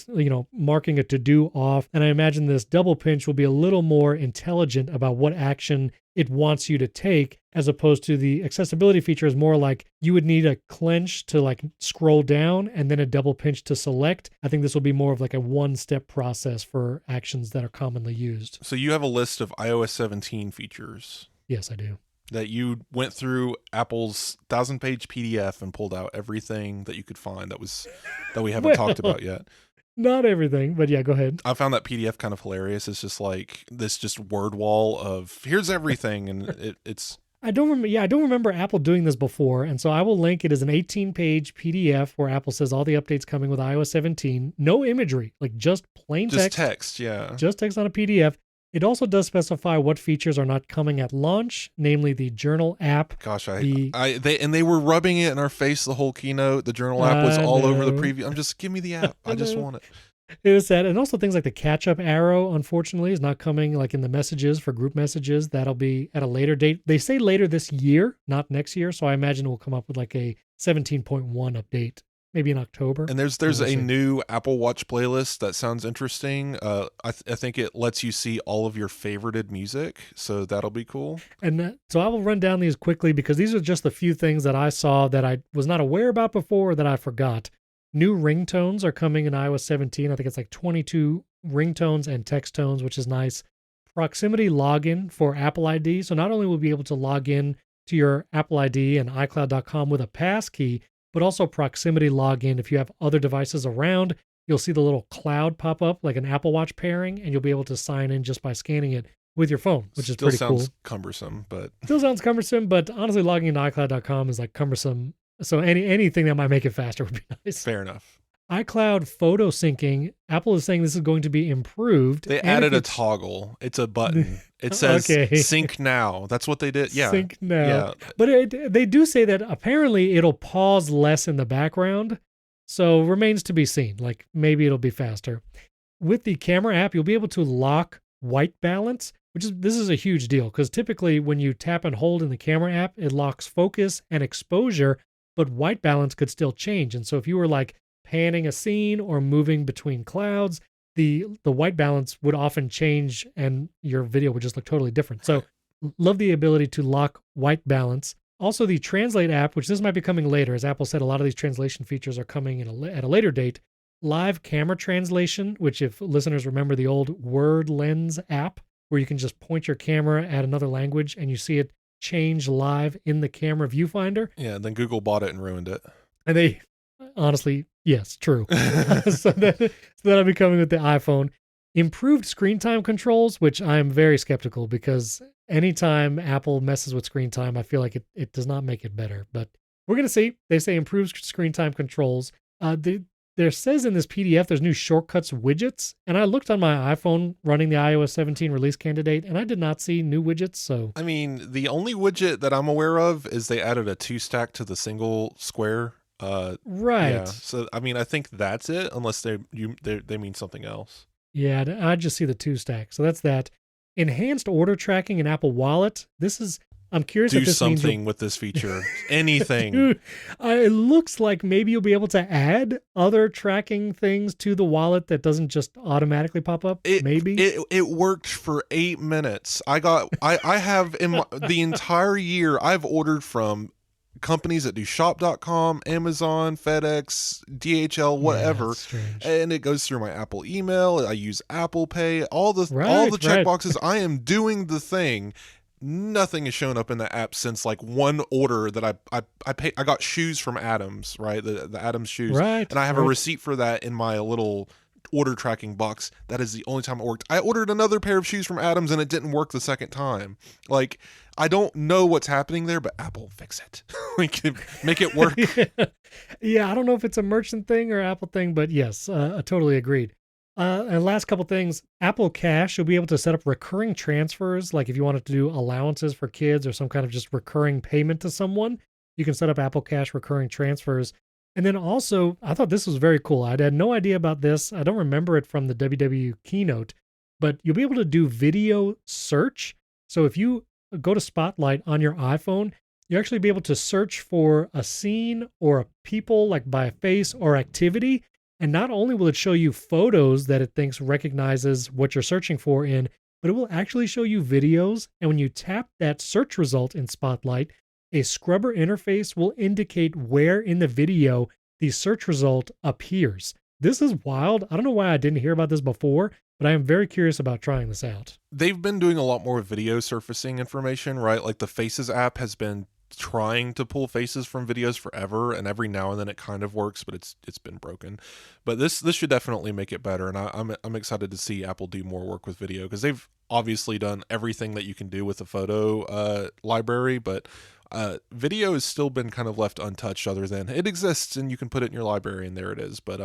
Speaker 1: marking a to-do off. And I imagine this double pinch will be a little more intelligent about what action it wants you to take, as opposed to the accessibility feature is more like you would need a clench to like scroll down and then a double pinch to select. I think this will be more of like a one-step process for actions that are commonly used. So
Speaker 2: you have a list of iOS 17 features.
Speaker 1: Yes, I do.
Speaker 2: That you went through Apple's 1,000-page PDF and pulled out everything that you could find that we haven't talked about yet.
Speaker 1: Not everything, but yeah, go ahead.
Speaker 2: I found that PDF kind of hilarious. It's just like this just word wall of here's everything, and it's.
Speaker 1: I don't remember Apple doing this before, and so I will link it as an 18-page PDF where Apple says all the updates coming with iOS 17. No imagery, like just plain text.
Speaker 2: Just text, yeah.
Speaker 1: Just text on a PDF. It also does specify what features are not coming at launch, namely the Journal app.
Speaker 2: Gosh, they were rubbing it in our face the whole keynote. The Journal app was all over the preview. Give me the app. I just want it.
Speaker 1: It was sad. And also things like the catch-up arrow, unfortunately, is not coming like in the messages for group messages. That'll be at a later date. They say later this year, not next year. So I imagine we'll come up with like a 17.1 update. Maybe in October.
Speaker 2: And there's a new Apple Watch playlist that sounds interesting. I think it lets you see all of your favorited music, so that'll be cool.
Speaker 1: And so I will run down these quickly because these are just the few things that I saw that I was not aware about before that I forgot. New ringtones are coming in iOS 17. I think it's like 22 ringtones and text tones, which is nice. Proximity login for Apple ID. So not only will we be able to log in to your Apple ID and iCloud.com with a passkey, but also proximity login. If you have other devices around, you'll see the little cloud pop up like an Apple Watch pairing, and you'll be able to sign in just by scanning it with your phone, which is
Speaker 2: Still
Speaker 1: pretty cool.
Speaker 2: sounds cumbersome, but
Speaker 1: Still sounds cumbersome, but honestly, logging into iCloud.com is like cumbersome. So anything that might make it faster would be nice.
Speaker 2: fair enough.
Speaker 1: iCloud photo syncing, Apple is saying this is going to be improved.
Speaker 2: They added a toggle. It's a button. It says sync now. That's what they did. Yeah.
Speaker 1: Sync now.
Speaker 2: Yeah.
Speaker 1: But they do say that apparently it'll pause less in the background. So remains to be seen. Like maybe it'll be faster. With the camera app, you'll be able to lock white balance, this is a huge deal because typically when you tap and hold in the camera app, it locks focus and exposure, but white balance could still change. And so if you were like panning a scene or moving between clouds, the white balance would often change and your video would just look totally different. So love the ability to lock white balance. Also the Translate app, which this might be coming later, as Apple said, a lot of these translation features are coming at a later date. Live camera translation, which if listeners remember the old Word Lens app, where you can just point your camera at another language and you see it change live in the camera viewfinder.
Speaker 2: Yeah, then Google bought it and ruined it.
Speaker 1: And they, honestly, yes, true. so that'll be coming with the iPhone. Improved screen time controls, which I'm very skeptical because anytime Apple messes with screen time, I feel like it does not make it better. But we're going to see. They say improved screen time controls. There says in this PDF there's new shortcuts widgets, and I looked on my iPhone running the iOS 17 release candidate, and I did not see new widgets. So
Speaker 2: I mean, the only widget that I'm aware of is they added a 2-stack to the single square.
Speaker 1: Right.
Speaker 2: Yeah. So I mean, I think that's it, unless they mean something else.
Speaker 1: Yeah, I just see the 2-stack. So that's that. Enhanced order tracking in Apple Wallet. I'm curious if this means
Speaker 2: something with this feature. Anything.
Speaker 1: Dude, it looks like maybe you'll be able to add other tracking things to the wallet that doesn't just automatically pop up.
Speaker 2: It worked for 8 minutes. I have the entire year I've ordered from companies that do shop.com, Amazon, FedEx, DHL, whatever. And it goes through my Apple email. I use Apple Pay, all the checkboxes. I am doing the thing. Nothing has shown up in the app since like one order that I got shoes from Adams, right? The Adams shoes.
Speaker 1: Right.
Speaker 2: And I have a receipt for that in my little order tracking box. That is the only time it worked. I ordered another pair of shoes from Adams and it didn't work the second time. Like, I don't know what's happening there, but Apple, fix it. Make it work.
Speaker 1: Yeah, I don't know if it's a merchant thing or Apple thing, but yes, I totally agreed. And last couple things, Apple Cash, you'll be able to set up recurring transfers. Like if you wanted to do allowances for kids or some kind of just recurring payment to someone, you can set up Apple Cash recurring transfers. And then also, I thought this was very cool. I had no idea about this. I don't remember it from the WW keynote, but you'll be able to do video search. So if you go to Spotlight on your iPhone, you'll actually be able to search for a scene or a people, like by a face or activity. And not only will it show you photos that it thinks recognizes what you're searching for in, but it will actually show you videos. And when you tap that search result in Spotlight, a scrubber interface will indicate where in the video the search result appears. This is wild. I don't know why I didn't hear about this before, but I am very curious about trying this out.
Speaker 2: They've been doing a lot more video surfacing information, right? Like the Faces app has been trying to pull faces from videos forever, and every now and then it kind of works, but it's been broken. But this should definitely make it better, and I'm excited to see Apple do more work with video, because they've obviously done everything that you can do with the photo library, but video has still been kind of left untouched, other than it exists and you can put it in your library and there it is. But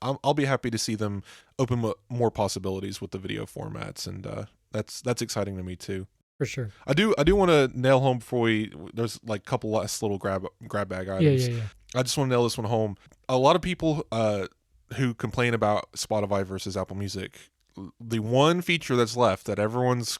Speaker 2: I'll be happy to see them open more possibilities with the video formats, and that's exciting to me too.
Speaker 1: For sure.
Speaker 2: I do want to nail home before there's like a couple last little grab bag items.
Speaker 1: Yeah.
Speaker 2: I just want to nail this one home. A lot of people who complain about Spotify versus Apple Music, the one feature that's left that everyone's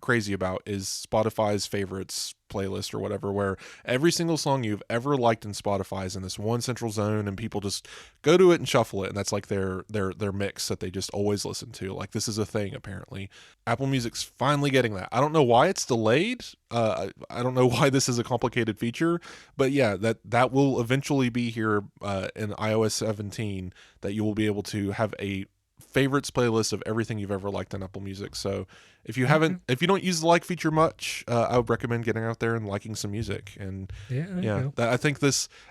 Speaker 2: crazy about is Spotify's favorites playlist or whatever, where every single song you've ever liked in Spotify is in this one central zone and people just go to it and shuffle it, and that's like their mix that they just always listen to. Like, this is a thing apparently. Apple Music's finally getting that. I don't know why it's delayed. I don't know why this is a complicated feature, but yeah, that will eventually be here in iOS 17, that you will be able to have a favorites playlist of everything you've ever liked on Apple Music. So if you if you don't use the like feature much, I would recommend getting out there and liking some music. And I think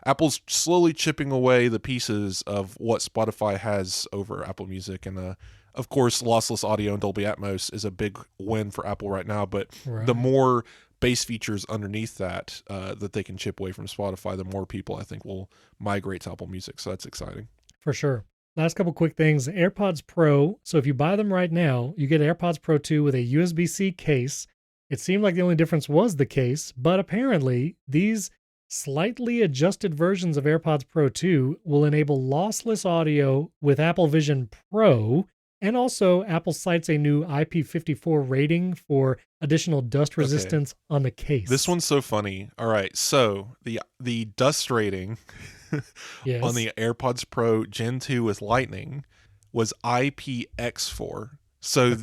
Speaker 2: Apple's slowly chipping away the pieces of what Spotify has over Apple Music. And of course, lossless audio and Dolby Atmos is a big win for Apple right now. But the more base features underneath that that they can chip away from Spotify, the more people I think will migrate to Apple Music. So that's exciting.
Speaker 1: For sure. Last couple quick things. AirPods Pro. So if you buy them right now, you get AirPods Pro 2 with a USB-C case. It seemed like the only difference was the case, but apparently these slightly adjusted versions of AirPods Pro 2 will enable lossless audio with Apple Vision Pro. And also, Apple cites a new IP54 rating for additional dust resistance on the case.
Speaker 2: This one's so funny. All right, so the dust rating on the AirPods Pro Gen 2 with Lightning was IPX4. So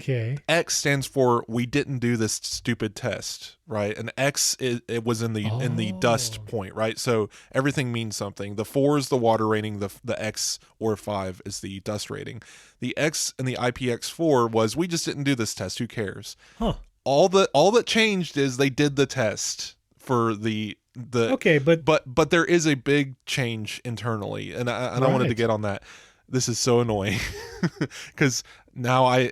Speaker 2: X stands for we didn't do this stupid test, right? And X it was in the dust point, right? So everything means something. The 4 is the water rating, the X or 5 is the dust rating. The X and the IPX4 was we just didn't do this test. Who cares?
Speaker 1: Huh.
Speaker 2: All that changed is they did the test for the but there is a big change internally, and I wanted to get on that. This is so annoying because now I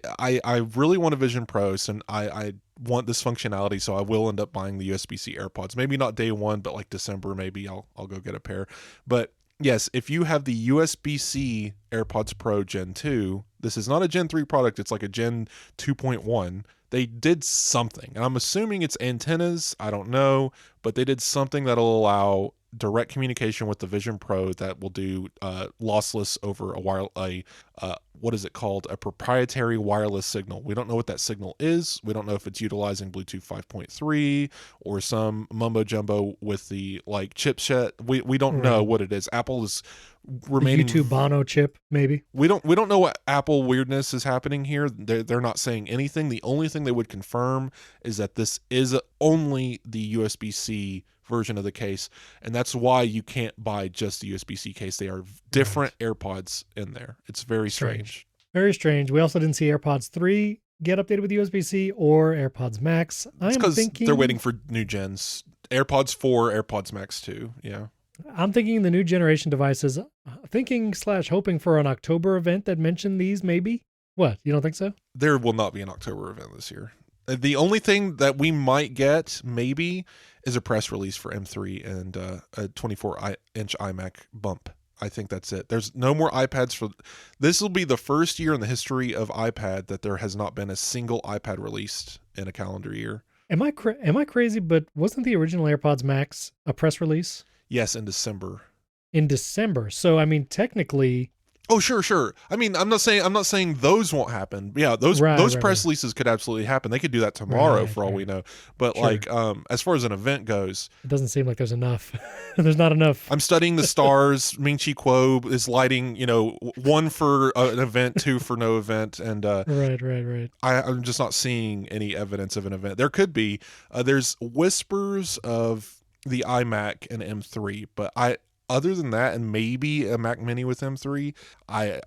Speaker 2: really want a Vision Pro, and I want this functionality, so I will end up buying the USB-C AirPods. Maybe not day one, but like December, maybe I'll go get a pair. But yes, if you have the USB-C AirPods Pro Gen 2, this is not a Gen 3 product. It's like a Gen 2.1. They did something, and I'm assuming it's antennas. I don't know, but they did something that'll allow direct communication with the Vision Pro that will do lossless over what is it called? A proprietary wireless signal. We don't know what that signal is. We don't know if it's utilizing Bluetooth 5.3 or some mumbo jumbo with the chipset. We don't know what it is. Apple is remaining
Speaker 1: the YouTube Bono chip, maybe.
Speaker 2: We don't know what Apple weirdness is happening here. They're not saying anything. The only thing they would confirm is that this is only the USB-C version of the case, and that's why you can't buy just the USB-C case. They are different AirPods in there. It's very strange.
Speaker 1: Very strange. We also didn't see AirPods 3 get updated with USB-C or AirPods Max.
Speaker 2: It's because they're waiting for new gens. AirPods 4, AirPods Max 2. Yeah.
Speaker 1: I'm thinking the new generation devices, hoping for an October event that mentioned these, maybe. What? You don't think so?
Speaker 2: There will not be an October event this year. The only thing that we might get, maybe, is a press release for M3 and a 24-inch iMac bump. I think that's it. There's no more iPads this will be the first year in the history of iPad that there has not been a single iPad released in a calendar year.
Speaker 1: Am I crazy? But wasn't the original AirPods Max a press release?
Speaker 2: Yes, in December.
Speaker 1: In December. So I mean, technically.
Speaker 2: Oh, sure. I mean, I'm not saying those won't happen. Yeah, those press releases could absolutely happen. They could do that tomorrow for all we know. But as far as an event goes,
Speaker 1: it doesn't seem like there's enough. There's not enough.
Speaker 2: I'm studying the stars. Ming Chi Kuo is lighting, 1 for an event, 2 for no event, and
Speaker 1: right.
Speaker 2: I'm just not seeing any evidence of an event. There could be. There's whispers of the iMac and M3, but other than that, and maybe a Mac Mini with M3,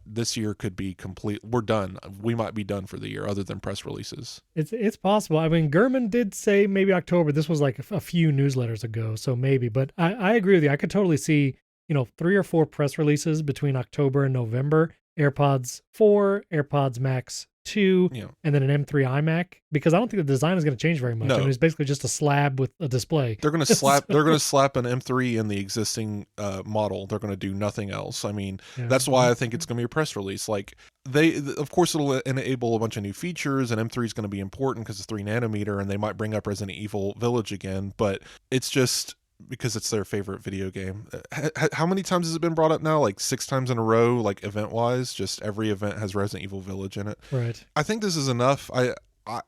Speaker 2: this year could be complete. We're done. We might be done for the year, other than press releases.
Speaker 1: It's possible. I mean, Gurman did say maybe October. This was like a few newsletters ago, so maybe. But I agree with you. I could totally see 3 or 4 press releases between October and November. AirPods 4, AirPods Max 2, and then an M3 iMac, because I don't think the design is going to change very much.
Speaker 2: No.
Speaker 1: I mean, it's basically just a slab with a display.
Speaker 2: They're going to slap an M3 in the existing model. They're going to do nothing else. I mean, that's why I think it's going to be a press release. Like of course it'll enable a bunch of new features, and M3 is going to be important because it's 3 nanometer, and they might bring up Resident Evil Village again, but it's just because it's their favorite video game. How many times has it been brought up now? Like 6 times in a row, like event-wise. Just every event has Resident Evil Village in it.
Speaker 1: Right.
Speaker 2: I think this is enough.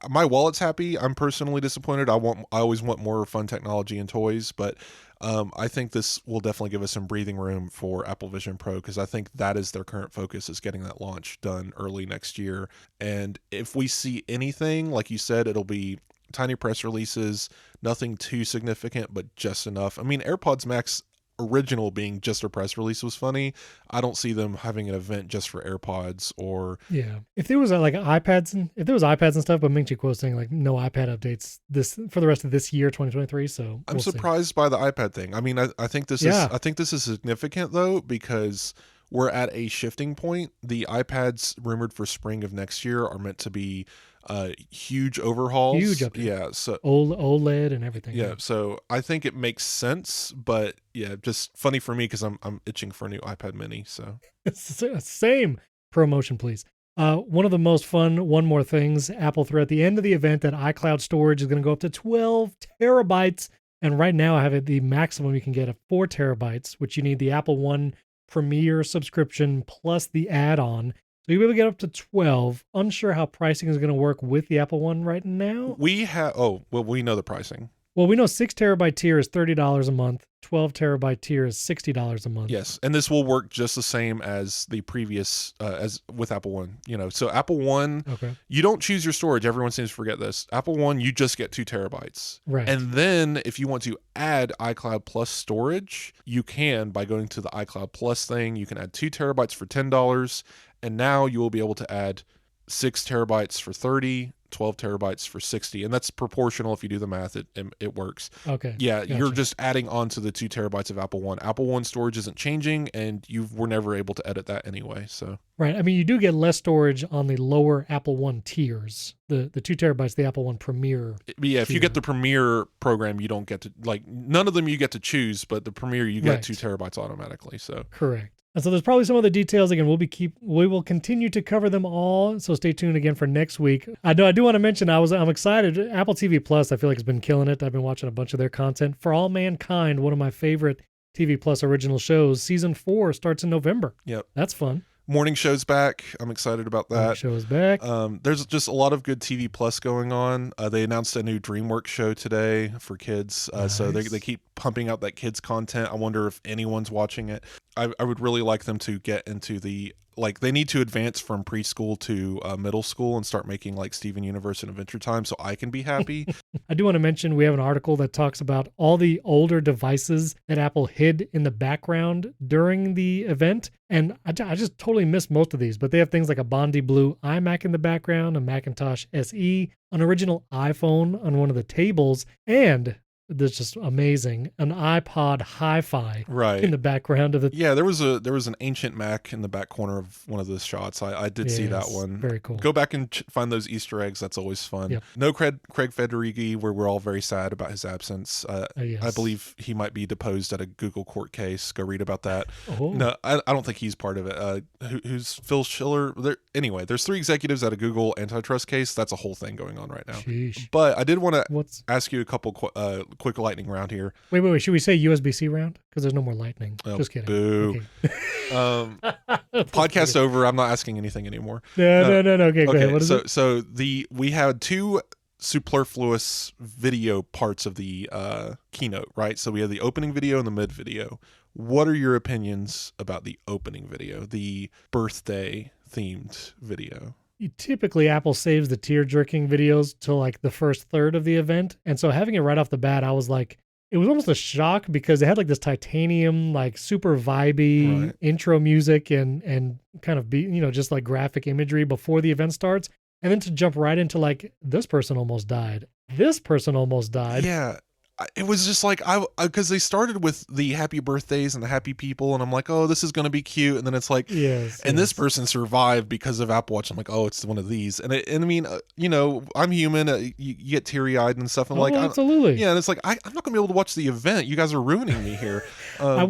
Speaker 2: My wallet's happy. I'm personally disappointed. I always want more fun technology and toys, but I think this will definitely give us some breathing room for Apple Vision Pro, because I think that is their current focus, is getting that launch done early next year. And if we see anything, like you said, it'll be tiny press releases, nothing too significant, but just enough. I mean, AirPods Max original being just a press release was funny. I don't see them having an event just for AirPods or
Speaker 1: Yeah. If there was if there was iPads and stuff, but Ming Chi Kuo saying like no iPad updates this for the rest of this year, 2023. So
Speaker 2: I'm
Speaker 1: we'll see.
Speaker 2: surprised by the iPad thing. I mean, I think this
Speaker 1: Yeah.
Speaker 2: is significant though, because we're at a shifting point. The iPads rumored for spring of next year are meant to be huge overhauls.
Speaker 1: Huge update.
Speaker 2: Yeah. So
Speaker 1: OLED and everything.
Speaker 2: yeah. So I think it makes sense, but yeah, just funny for me because I'm itching for a new iPad mini. So
Speaker 1: Same. Promotion, please. One of the most fun, one more things, Apple threw at the end of the event that iCloud storage is going to go up to 12 terabytes. And right now I have it, the maximum you can get of 4 terabytes, which you need the Apple One Premier subscription plus the add-on. So you'll be able to get up to 12. Unsure how pricing is going to work with the Apple One right now.
Speaker 2: we know the pricing.
Speaker 1: Well, we know 6 terabyte tier is $30 a month. 12 terabyte tier is $60 a month.
Speaker 2: Yes, and this will work just the same as the previous as with Apple One. So Apple One,
Speaker 1: Okay.
Speaker 2: you don't choose your storage. Everyone seems to forget this. Apple One, you just get 2 terabytes.
Speaker 1: Right.
Speaker 2: And then if you want to add iCloud Plus storage, you can by going to the iCloud Plus thing. You can add 2 terabytes for $10, and now you will be able to add 6 terabytes for $30. 12 terabytes for $60, and that's proportional. If you do the math, it works.
Speaker 1: Okay.
Speaker 2: Yeah,
Speaker 1: Gotcha.
Speaker 2: You're just adding on to the 2 terabytes of Apple One. Apple One storage isn't changing, and you were never able to edit that anyway. So
Speaker 1: Right. I mean, you do get less storage on the lower Apple One tiers. The 2 terabytes, the Apple One Premier.
Speaker 2: yeah, if you
Speaker 1: tier.
Speaker 2: get the Premier program, you don't get to none of them you get to choose, but the Premier you get
Speaker 1: Right.
Speaker 2: 2 terabytes automatically. So
Speaker 1: Correct. And so there's probably some other details. Again, we will continue to cover them all. So stay tuned again for next week. I do want to mention I'm excited. Apple TV Plus, I feel like has been killing it. I've been watching a bunch of their content. For All Mankind, one of my favorite TV Plus original shows, season 4 starts in November.
Speaker 2: Yep,
Speaker 1: that's fun.
Speaker 2: Morning Show's back. I'm excited about that.
Speaker 1: Morning Show is back.
Speaker 2: There's just a lot of good TV Plus going on. They announced a new DreamWorks show today for kids.
Speaker 1: Nice.
Speaker 2: So they keep pumping out that kids content. I wonder if anyone's watching it. I would really like them to get into they need to advance from preschool to middle school and start making like Steven Universe and Adventure Time so I can be happy.
Speaker 1: I do want to mention we have an article that talks about all the older devices that Apple hid in the background during the event. And I just totally missed most of these, but they have things like a Bondi Blue iMac in the background, a Macintosh SE, an original iPhone on one of the tables, and that's just amazing, an iPod Hi-Fi
Speaker 2: right
Speaker 1: in the background of the.
Speaker 2: Yeah, there was an ancient Mac in the back corner of one of the shots. I did see that one.
Speaker 1: Very cool.
Speaker 2: Go back and find those Easter eggs. That's always fun.
Speaker 1: Yep.
Speaker 2: No Craig Federighi, where we're all very sad about his absence.
Speaker 1: Yes.
Speaker 2: I believe he might be deposed at a Google court case. Go read about that.
Speaker 1: Oh.
Speaker 2: No, I don't think he's part of it. Who's Phil Schiller? Anyway, there's 3 executives at a Google antitrust case. That's a whole thing going on right now.
Speaker 1: Sheesh.
Speaker 2: But I did want to ask you a couple quick lightning round here.
Speaker 1: Wait. Should we say USB-C round? Because there's no more lightning.
Speaker 2: Oh,
Speaker 1: just kidding.
Speaker 2: Boo.
Speaker 1: Okay.
Speaker 2: Podcast over. I'm not asking anything anymore.
Speaker 1: No. Okay, go ahead. What is it?
Speaker 2: So we had 2 superfluous video parts of the keynote, right? So we have the opening video and the mid video. What are your opinions about the opening video, the birthday themed video?
Speaker 1: Typically, Apple saves the tear-jerking videos till like the first third of the event. And so having it right off the bat, I was like, it was almost a shock because it had like this titanium, like super vibey intro music and kind of just like graphic imagery before the event starts. And then to jump right into like, this person almost died. This person almost died.
Speaker 2: Yeah. It was just like, because they started with the happy birthdays and the happy people, and I'm like, oh, this is going to be cute. And then it's like, this person survived because of Apple Watch. I'm like, oh, it's one of these. And I mean, I'm human. You get teary eyed and stuff. I'm like,
Speaker 1: absolutely.
Speaker 2: Yeah. And it's like, I'm not going to be able to watch the event. You guys are ruining me here.
Speaker 1: I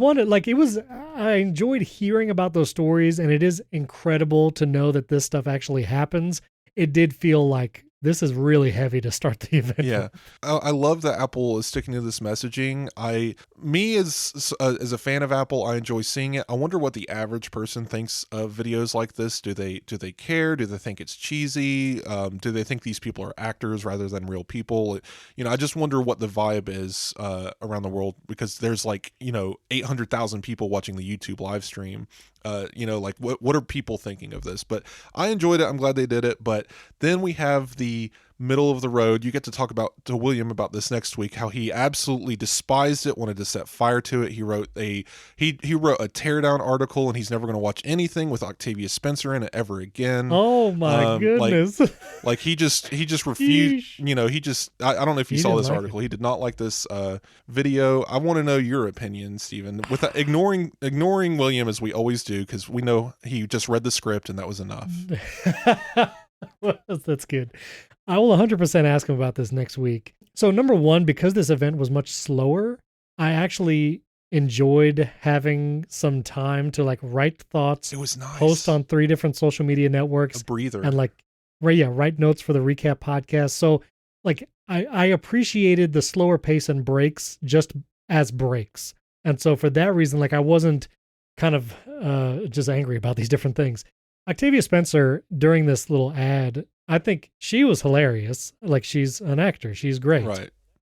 Speaker 1: enjoyed hearing about those stories, and it is incredible to know that this stuff actually happens. It did feel like, this is really heavy to start the event.
Speaker 2: Yeah. I love that Apple is sticking to this messaging. As a fan of Apple, I enjoy seeing it. I wonder what the average person thinks of videos like this. Do they care? Do they think it's cheesy? Do they think these people are actors rather than real people? I just wonder what the vibe is around the world, because there's 800,000 people watching the YouTube live stream. What are people thinking of this? But I enjoyed it. I'm glad they did it. But then we have the middle of the road. You get to talk to William about this next week, how he absolutely despised it, wanted to set fire to it. He wrote a teardown article, and he's never going to watch anything with Octavia Spencer in it ever again.
Speaker 1: Oh my goodness.
Speaker 2: Like he just refused, I don't know if you saw this article. He did not like this video. I want to know your opinion, Stephen, without ignoring William as we always do, because we know he just read the script and that was enough.
Speaker 1: Well, that's good. I will 100% ask him about this next week. So number one, because this event was much slower, I actually enjoyed having some time to like write thoughts.
Speaker 2: It was nice.
Speaker 1: Post on 3 different social media networks.
Speaker 2: A breather.
Speaker 1: And write notes for the recap podcast. So like I appreciated the slower pace and breaks just as breaks. And so for that reason, like I wasn't kind of just angry about these different things. Octavia Spencer, during this little ad, I think she was hilarious. Like, she's an actor. She's great.
Speaker 2: Right.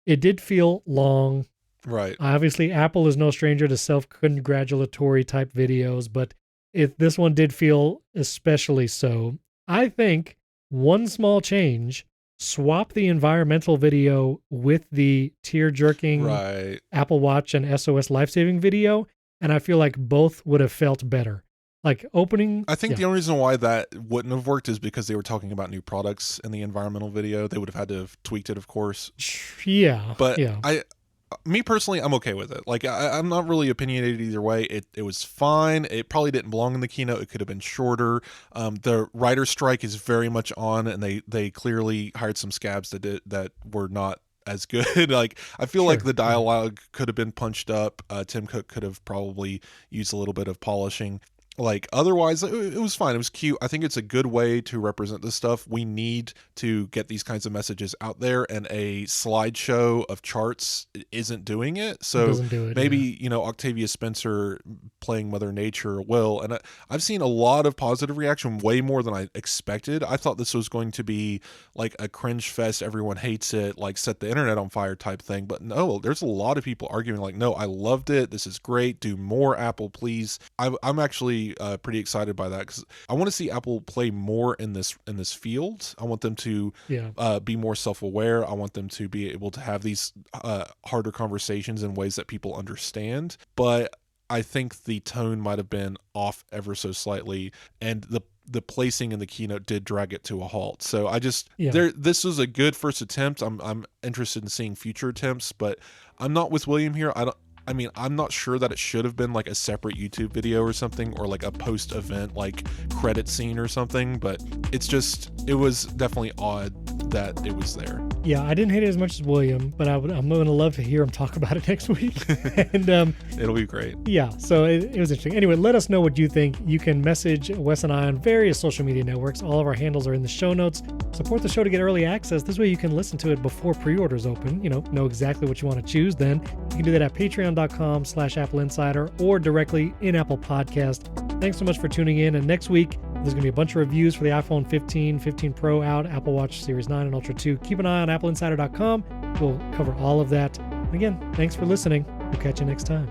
Speaker 1: It did feel long.
Speaker 2: Right.
Speaker 1: Obviously, Apple is no stranger to self-congratulatory type videos, but this one did feel especially so. I think one small change, swap the environmental video with the tear-jerking Apple Watch and SOS life-saving video, and I feel like both would have felt better. Like opening.
Speaker 2: I think the only reason why that wouldn't have worked is because they were talking about new products in the environmental video. They would have had to have tweaked it, of course.
Speaker 1: Yeah.
Speaker 2: But me personally, I'm okay with it. Like I'm not really opinionated either way. It was fine. It probably didn't belong in the keynote. It could have been shorter. The writer strike is very much on, and they clearly hired some scabs that were not as good. Like I feel like the dialogue could have been punched up. Tim Cook could have probably used a little bit of polishing. Like otherwise it was fine. It was cute. I think it's a good way to represent this stuff. We need to get these kinds of messages out there, and a slideshow of charts isn't doing it. So maybe Octavia Spencer playing Mother Nature will. And I've seen a lot of positive reaction, way more than I expected. I thought this was going to be like a cringe fest, everyone hates it, like set the internet on fire type thing. But no, there's a lot of people arguing like, no, I loved it. This is great. Do more, Apple, please. I'm actually pretty excited by that, because I want to see Apple play more in this field. I want them to be more self-aware. I want them to be able to have these harder conversations in ways that people understand. But I think the tone might have been off ever so slightly, and the placing in the keynote did drag it to a halt. So this was a good first attempt. I'm interested in seeing future attempts, but I'm not with William here. I'm not sure that it should have been like a separate YouTube video or something, or like a post-event like credit scene or something, but it was definitely odd that it was there.
Speaker 1: Yeah, I didn't hate it as much as William, but I'm going to love to hear him talk about it next week. And
Speaker 2: it'll be great.
Speaker 1: Yeah, so it was interesting. Anyway, let us know what you think. You can message Wes and I on various social media networks. All of our handles are in the show notes. Support the show to get early access. This way you can listen to it before pre-orders open. Know exactly what you want to choose then. You can do that at patreon.com/AppleInsider or directly in Apple Podcast. Thanks so much for tuning in. And next week, there's going to be a bunch of reviews for the iPhone 15, 15 Pro out, Apple Watch Series 9 and Ultra 2. Keep an eye on AppleInsider.com. We'll cover all of that. And again, thanks for listening. We'll catch you next time.